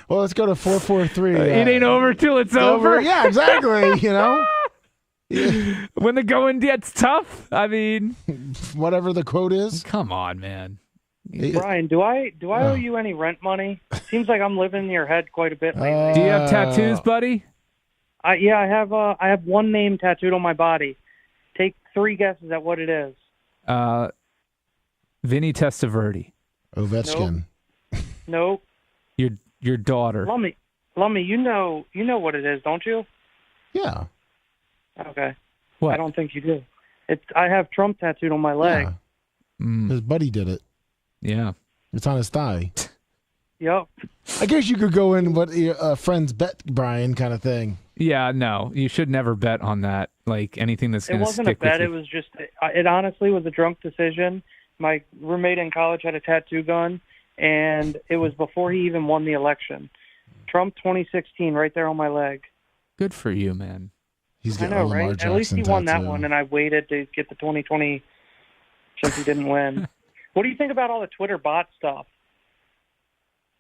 Well, let's go to 443. It ain't over till it's over. Yeah, exactly. When the going gets tough, I mean. Whatever the quote is. Come on, man. Brian, do I owe you any rent money? Seems like I'm living in your head quite a bit lately. Do you have tattoos, buddy? Yeah, I have one name tattooed on my body. Take 3 guesses at what it is. Vinny Testaverde. Ovechkin. Nope. Your daughter. Lummy, you know what it is, don't you? Yeah. Okay. What? I don't think you do. I have Trump tattooed on my leg. Yeah. His buddy did it. Yeah. It's on his thigh. Yep. I guess you could go in what your friends bet, Brian, kind of thing. Yeah, no, you should never bet on that. Like anything that's going to stick with you. It wasn't a bet. It was just. It honestly was a drunk decision. My roommate in college had a tattoo gun, and it was before he even won the election. Trump 2016, right there on my leg. Good for you, man. He's I know, right? Jackson at least he won that one, and I waited to get the 2020 since he didn't win. What do you think about all the Twitter bot stuff?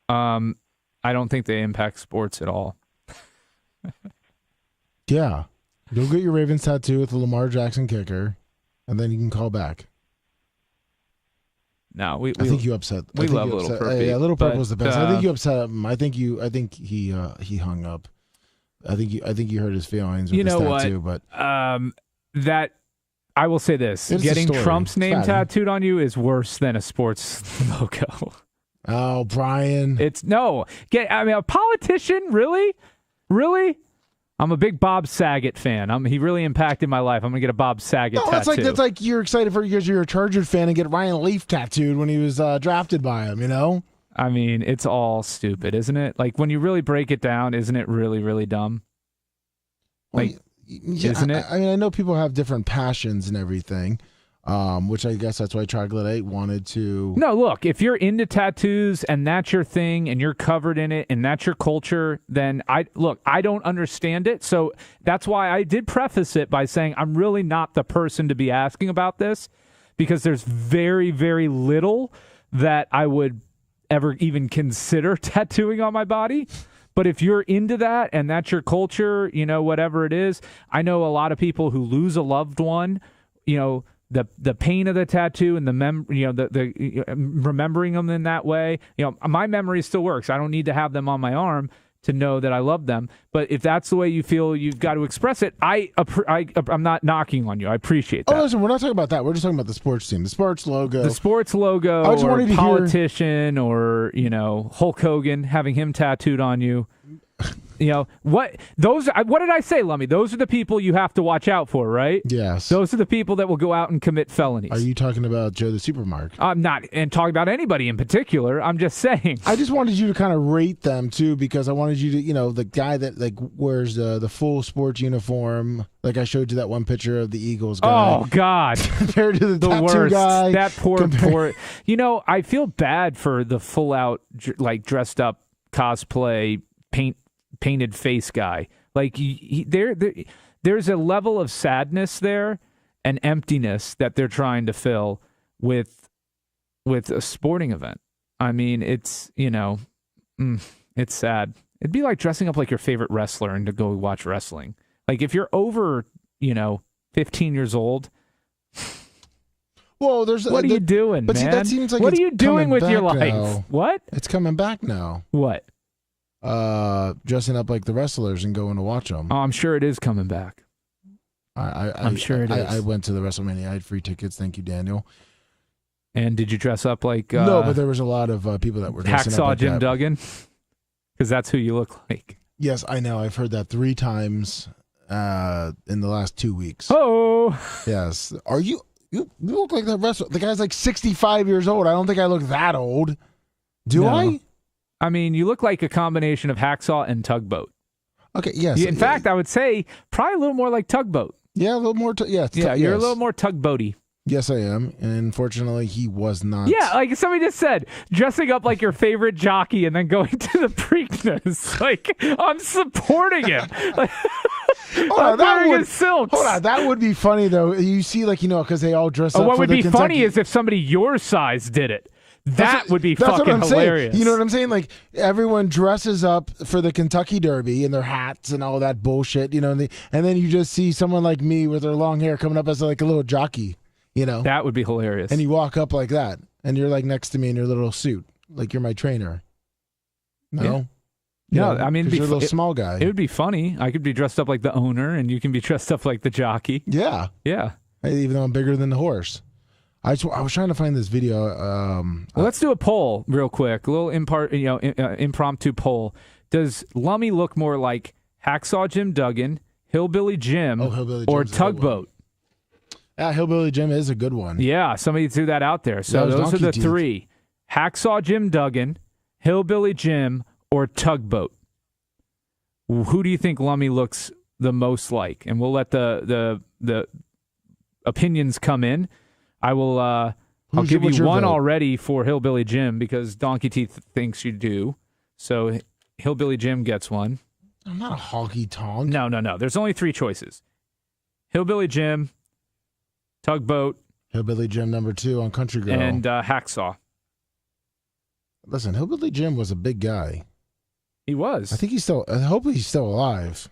I don't think they impact sports at all. Yeah. Go get your Ravens tattoo with the Lamar Jackson kicker, and then you can call back. No, I think you upset. We love Little Purple. Yeah, Little Purple was the best. I think you upset him. I think he hung up. I think you hurt his feelings with his tattoo. What? But that I will say this: getting Trump's name tattooed on you is worse than a sports logo. Oh, Brian! I mean, a politician, really? I'm a big Bob Saget fan. He really impacted my life. I'm gonna get a Bob Saget tattoo. That's like you're excited because you're a Chargers fan and get Ryan Leaf tattooed when he was drafted by him. You know. I mean, it's all stupid, isn't it? Like when you really break it down, isn't it really, really dumb? Like, isn't it? I mean, I know people have different passions and everything. Which I guess that's why Troglodyte wanted to. No, look, if you're into tattoos and that's your thing and you're covered in it and that's your culture, then I don't understand it. So that's why I did preface it by saying I'm really not the person to be asking about this, because there's very, very little that I would ever even consider tattooing on my body. But if you're into that and that's your culture, whatever it is, I know a lot of people who lose a loved one, the pain of the tattoo and the remembering them in that way. My memory still works. I don't need to have them on my arm to know that I love them. But if that's the way you feel, you've got to express it. I'm not knocking on you. I appreciate that. Oh, listen, we're not talking about that. We're just talking about the sports team, the sports logo, or politician, or Hulk Hogan, having him tattooed on you. What did I say, Lummy? Those are the people you have to watch out for, right? Yes. Those are the people that will go out and commit felonies. Are you talking about Joe the Supermark? I'm not, and talking about anybody in particular. I'm just saying. I just wanted you to kind of rate them too, because I wanted you to, the guy that wears the full sports uniform. Like I showed you that one picture of the Eagles guy. Oh God! Compared to the tattoo worst. guy. That poor. I feel bad for the full out dressed up cosplay painted face guy. Like there's a level of sadness there and emptiness that they're trying to fill with a sporting event. I mean, it's it's sad. It'd be like dressing up like your favorite wrestler and to go watch wrestling. Like if you're over 15 years old. Well, what are you doing, man? See, that seems like what are you doing with your life? Now. What? It's coming back now. What? Dressing up like the wrestlers and going to watch them. Oh, I'm sure it is coming back. I'm sure it is. I went to the WrestleMania. I had free tickets. Thank you, Daniel. And did you dress up like... no, but there was a lot of people that were dressing up like Jim Duggan? Because that's who you look like. Yes, I know. I've heard that 3 times in the last 2 weeks. Oh! Yes. Are you look like that wrestler. The guy's like 65 years old. I don't think I look that old. Do I? I mean, you look like a combination of Hacksaw and Tugboat. Okay, yes. In fact, I would say probably a little more like Tugboat. Yeah, a little more. You're a little more Tugboaty. Yes, I am. And unfortunately, he was not. Yeah, like somebody just said, dressing up like your favorite jockey and then going to the Preakness. Like, I'm supporting him. That would be funny, though. You see, because they all dress up. What for would the be Kentucky... funny is if somebody your size did it. That would be fucking hilarious. Saying. You know what I'm saying? Like everyone dresses up for the Kentucky Derby in their hats and all that bullshit, and then you just see someone like me with their long hair coming up as like a little jockey, That would be hilarious. And you walk up like that, and you're like next to me in your little suit, like you're my trainer. No. Yeah. I mean, you're a little small guy. It would be funny. I could be dressed up like the owner, and you can be dressed up like the jockey. Yeah. Yeah. Even though I'm bigger than the horse. I was trying to find this video. Well, let's do a poll real quick. A little impromptu poll. Does Lummy look more like Hacksaw Jim Duggan, Hillbilly Jim, or Tugboat? Yeah, Hillbilly Jim is a good one. Yeah, somebody threw that out there. So those are the 3. Hacksaw Jim Duggan, Hillbilly Jim, or Tugboat. Who do you think Lummy looks the most like? And we'll let the opinions come in. I will. I'll give you one already for Hillbilly Jim because Donkey Teeth thinks you do. So Hillbilly Jim gets one. I'm not a honky tonk. No. There's only 3 choices: Hillbilly Jim, Tugboat, Hillbilly Jim number 2 on Country Girl, and Hacksaw. Listen, Hillbilly Jim was a big guy. He was. I think he's still. Hopefully, he's still alive.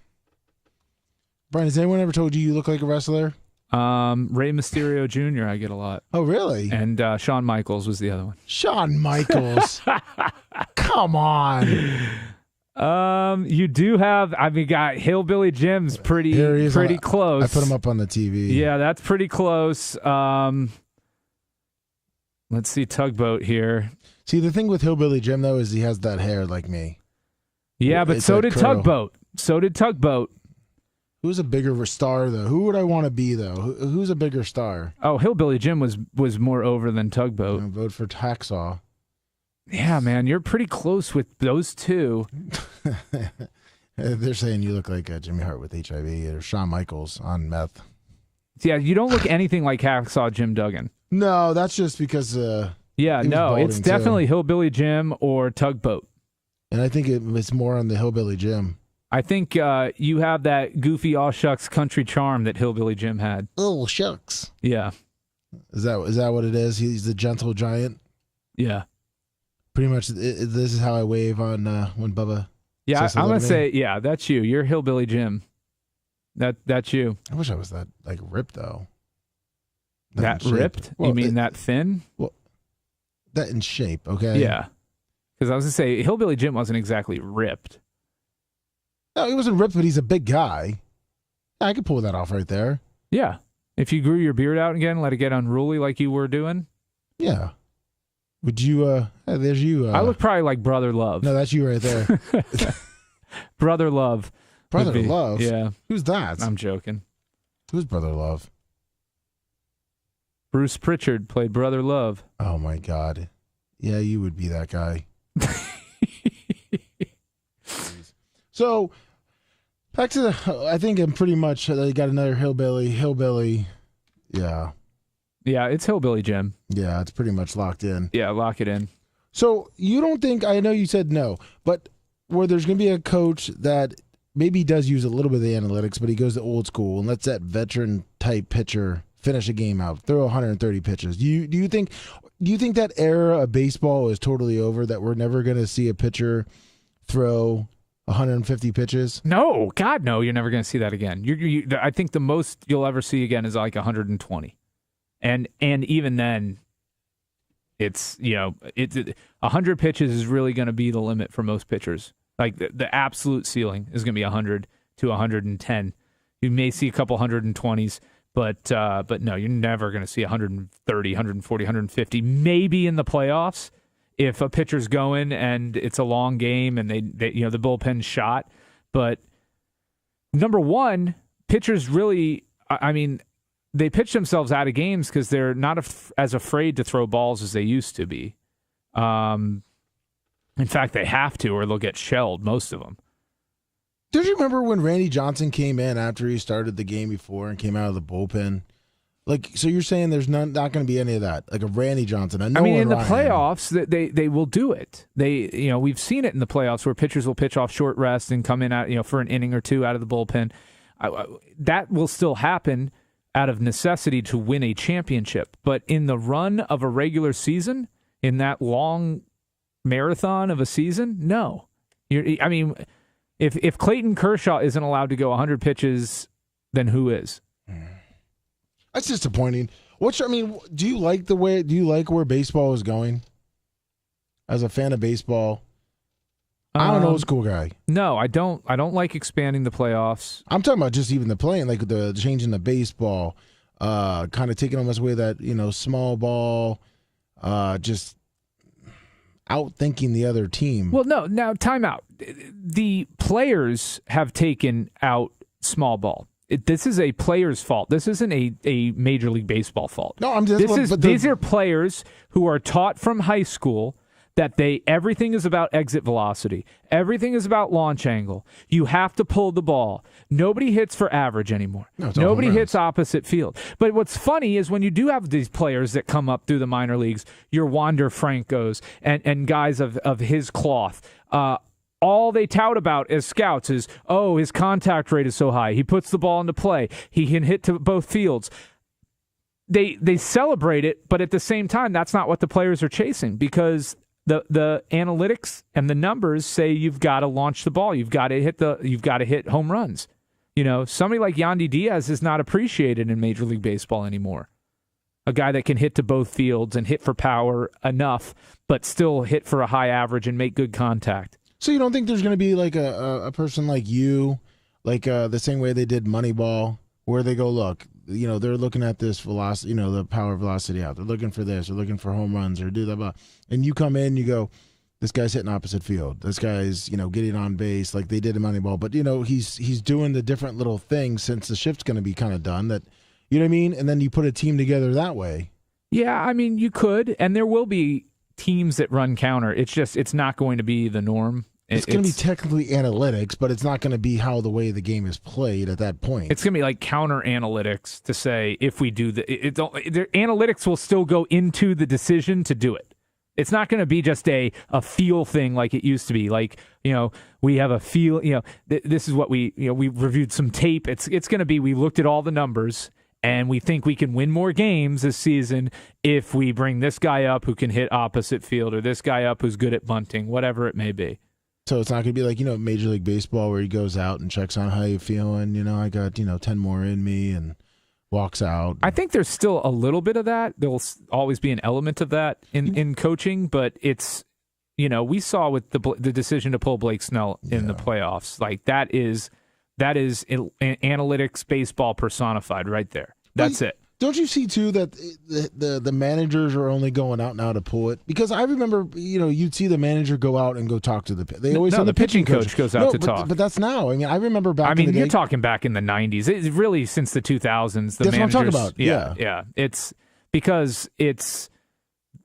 Brian, has anyone ever told you look like a wrestler? Rey Mysterio Jr. I get a lot. Oh, really? And Shawn Michaels was the other one. Shawn Michaels. Come on. You do have. I mean, got Hillbilly Jim's pretty close. I put him up on the TV. Yeah, that's pretty close. Let's see Tugboat here. See, the thing with Hillbilly Jim though is he has that hair like me. Yeah, but so did Tugboat. So did Tugboat. Who's a bigger star, though? Who would I want to be, though? Who's a bigger star? Oh, Hillbilly Jim was more over than Tugboat. Vote for Hacksaw. Yeah, man, you're pretty close with those two. They're saying you look like Jimmy Hart with HIV or Shawn Michaels on meth. Yeah, you don't look anything like Hacksaw Jim Duggan. No, that's just because. Yeah, no, it's definitely too. Hillbilly Jim or Tugboat. And I think it's more on the Hillbilly Jim. I think you have that goofy aw shucks country charm that Hillbilly Jim had. Oh shucks. Yeah. Is that what it is? He's the gentle giant. Yeah. Pretty much. This is how I wave on when Bubba. Yeah, I'm gonna say that's you. You're Hillbilly Jim. That's you. I wish I was that ripped though. That ripped? Well, you mean that thin? Well, that in shape. Okay. Yeah. Because I was gonna say Hillbilly Jim wasn't exactly ripped. No, he wasn't ripped, but he's a big guy. I could pull that off right there. Yeah. If you grew your beard out again, let it get unruly like you were doing. Yeah. Would you, there's you. I look probably like Brother Love. No, that's you right there. Brother Love. Brother Love? Yeah. Who's that? I'm joking. Who's Brother Love? Bruce Pritchard played Brother Love. Oh, my God. Yeah, you would be that guy. So, back to I think I'm pretty much, they got another Hillbilly. Yeah. Yeah, it's Hillbilly Jim. Yeah, it's pretty much locked in. Yeah, lock it in. So, you don't think, I know you said no, but where there's going to be a coach that maybe does use a little bit of the analytics, but he goes to old school and lets that veteran-type pitcher finish a game out, throw 130 pitches. Do you think that era of baseball is totally over, that we're never going to see a pitcher throw 150 pitches? No, God, no, you're never going to see that again. I think the most you'll ever see again is like 120. And even then, it's 100 pitches is really going to be the limit for most pitchers. Like the absolute ceiling is going to be 100 to 110. You may see a couple 120s, but no, you're never going to see 130, 140, 150. Maybe in the playoffs if a pitcher's going and it's a long game and they the bullpen's shot. But number one, pitchers really, I mean, they pitch themselves out of games because they're not as afraid to throw balls as they used to be. In fact, they have to, or they'll get shelled, most of them. Did you remember when Randy Johnson came in after he started the game before and came out of the bullpen? Like, so you're saying there's not going to be any of that, like a Randy Johnson? In the playoffs, they will do it. We've seen it in the playoffs where pitchers will pitch off short rest and come in out, for an inning or two out of the bullpen. That will still happen out of necessity to win a championship. But in the run of a regular season, in that long marathon of a season, no. If Clayton Kershaw isn't allowed to go 100 pitches, then who is? That's disappointing. Do you like where baseball is going? As a fan of baseball, I'm an old school guy. No, I don't like expanding the playoffs. I'm talking about just even the playing, like the changing the baseball, kind of taking almost away that, small ball, just outthinking the other team. Well, no, now time out. The players have taken out small ball. This is a player's fault. This isn't a Major League Baseball fault. No, these are players who are taught from high school that everything is about exit velocity. Everything is about launch angle. You have to pull the ball. Nobody hits for average anymore. Nobody hits opposite field. But what's funny is when you do have these players that come up through the minor leagues, your Wander Francos and guys of his cloth, all they tout about as scouts is, his contact rate is so high. He puts the ball into play. He can hit to both fields. They celebrate it, but at the same time, that's not what the players are chasing because the analytics and the numbers say you've got to launch the ball. You've got to hit home runs. Somebody like Yandy Diaz is not appreciated in Major League Baseball anymore. A guy that can hit to both fields and hit for power enough, but still hit for a high average and make good contact. So you don't think there's going to be like a person like you, like the same way they did Moneyball, where they go, look, they're looking at this velocity, the power velocity out. They're looking for this. They're looking for home runs or do that. And you come in, you go, This guy's hitting opposite field. This guy's, getting on base like they did in Moneyball. But, he's doing the different little things since the shift's going to be kind of done that, you know what I mean? And then you put a team together that way. Yeah, I mean, you could, and there will be teams that run counter. It's not going to be the norm. It's going to be technically analytics, but it's not going to be how the way the game is played at that point. It's going to be like counter analytics to say if we do the analytics will still go into the decision to do it. It's not going to be just a feel thing like it used to be. Like, we have a feel, this is what we reviewed some tape. It's going to be, we looked at all the numbers and we think we can win more games this season if we bring this guy up who can hit opposite field or this guy up who's good at bunting, whatever it may be. So it's not going to be like, Major League Baseball where he goes out and checks on how you feeling. I got, 10 more in me and walks out. I think there's still a little bit of that. There'll always be an element of that in coaching, but it's, we saw with the decision to pull Blake Snell in the playoffs. Like that is analytics baseball personified right there. That's it. Don't you see, too, that the managers are only going out now to pull it? Because I remember, you'd see the manager go out and go talk to they always the pitching coach goes out to talk. But that's now. I mean, I remember back in the day. You're talking back in the 90s. It's really since the 2000s. That's what I'm talking about. Yeah. It's because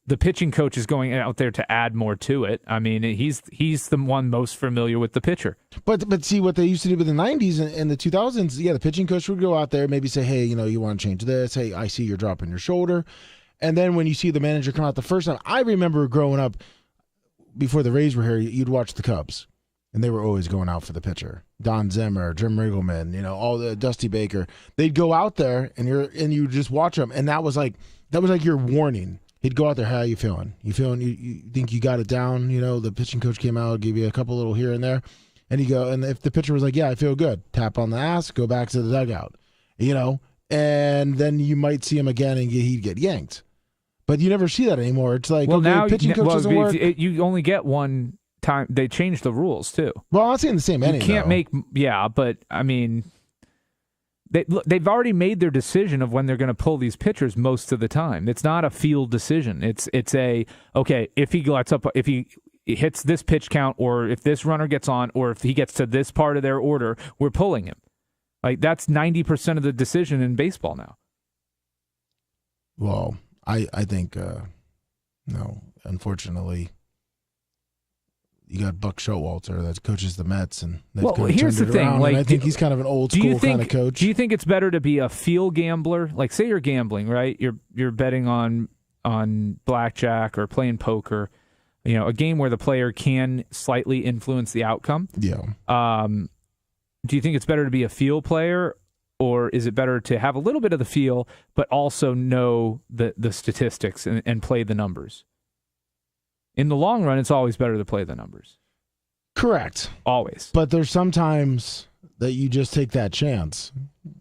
the pitching coach is going out there to add more to it. I mean, he's the one most familiar with the pitcher. But see, what they used to do in the 90s and the 2000s, the pitching coach would go out there, maybe say, hey, you want to change this. Hey, I see you're dropping your shoulder. And then when you see the manager come out the first time, I remember growing up, before the Rays were here, you'd watch the Cubs, and they were always going out for the pitcher. Don Zimmer, Jim Riggleman, all the Dusty Baker. They'd go out there, and you just watch them, and that was like your warning. He'd go out there, how you feeling? You think you got it down? The pitching coach came out, give you a couple little here and there. And you go, and if the pitcher was like, yeah, I feel good, tap on the ass, go back to the dugout. And then you might see him again and he'd get yanked. But you never see that anymore. It's like, now pitching coach doesn't work. You only get one time. They changed the rules, too. Well, I'm not saying the same inning, You can't make, but I mean... They've already made their decision of when they're going to pull these pitchers most of the time. It's not a field decision. It's if he hits this pitch count, or if this runner gets on, or if he gets to this part of their order, we're pulling him. Like that's 90% of the decision in baseball now. Well, I think no, unfortunately. You got Buck Showalter that coaches the Mets, and here's the thing. I think he's kind of an old school kind of coach. Do you think it's better to be a field gambler? Like, say you're gambling, right? You're betting on blackjack or playing poker. A game where the player can slightly influence the outcome. Yeah. Do you think it's better to be a field player, or is it better to have a little bit of the feel but also know the statistics and play the numbers? In the long run, it's always better to play the numbers. Correct. Always. But there's sometimes that you just take that chance.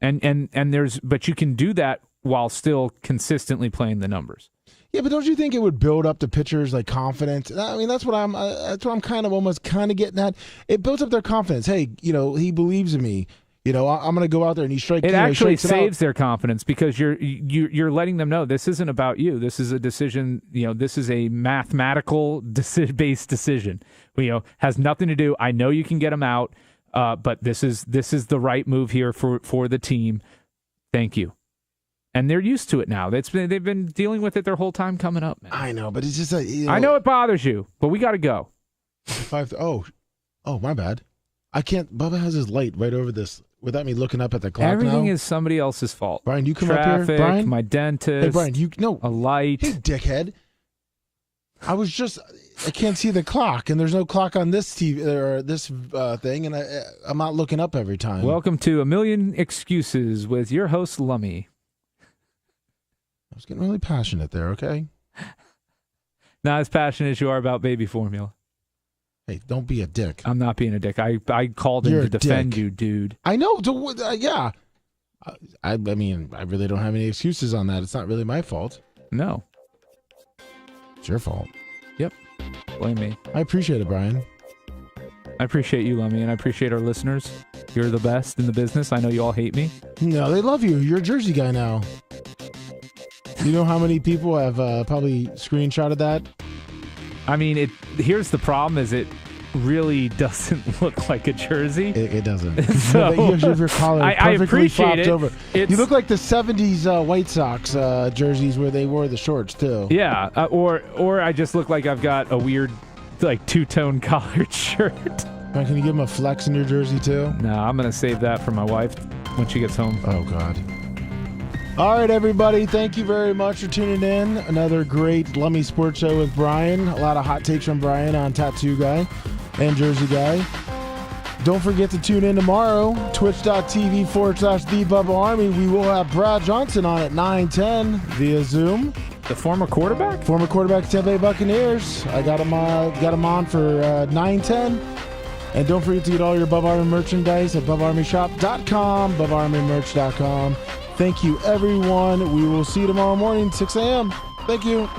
But you can do that while still consistently playing the numbers. Yeah, but don't you think it would build up the pitchers' confidence? I mean, that's what I'm kind of getting at. It builds up their confidence. Hey, he believes in me. I'm going to go out there and he strikes. It actually saves their confidence because you're letting them know this isn't about you. This is a decision. This is a mathematical based decision. Has nothing to do. I know you can get them out, but this is the right move here for the team. Thank you. And they're used to it now. They've been dealing with it their whole time coming up, man. I know, but it's just I know it bothers you, but we got to go. Oh, my bad. I can't. Bubba has his light right over this. Without me looking up at the clock. Everything is somebody else's fault. Brian, you come up here. Brian, my dentist. Hey, Brian, a light. Hey, dickhead. I can't see the clock, and there's no clock on this TV or this thing, and I'm not looking up every time. Welcome to A Million Excuses with your host, Lummy. I was getting really passionate there, okay? Not as passionate as you are about baby formula. Hey, don't be a dick. I'm not being a dick. I called in to defend you, dude. I know. Yeah. I mean, I really don't have any excuses on that. It's not really my fault. No. It's your fault. Yep. Blame me. I appreciate it, Brian. I appreciate you, Lummy, and I appreciate our listeners. You're the best in the business. I know you all hate me. No, they love you. You're a Jersey guy now. You know how many people have probably screenshotted that? I mean, here's the problem: is it really doesn't look like a jersey. It doesn't. So, you have your collar I perfectly flopped it. over. You look like the 70s White Sox jerseys where they wore the shorts too. Yeah, or I just look like I've got a weird like two-tone collared shirt. Can you give him a flex in your jersey too? No, I'm going to save that for my wife when she gets home. Oh, God. All right, everybody. Thank you very much for tuning in. Another great Lummy Sports Show with Brian. A lot of hot takes from Brian on Tattoo Guy and Jersey Guy. Don't forget to tune in tomorrow, twitch.tv/The Bubba Army. We will have Brad Johnson on at 9:10 via Zoom. The former quarterback? Former quarterback of Tampa Bay Buccaneers. I got him on for 9:10. And don't forget to get all your Bubba Army merchandise at BubbaArmyShop.com, BubbaArmyMerch.com. Thank you, everyone. We will see you tomorrow morning, 6 a.m. Thank you.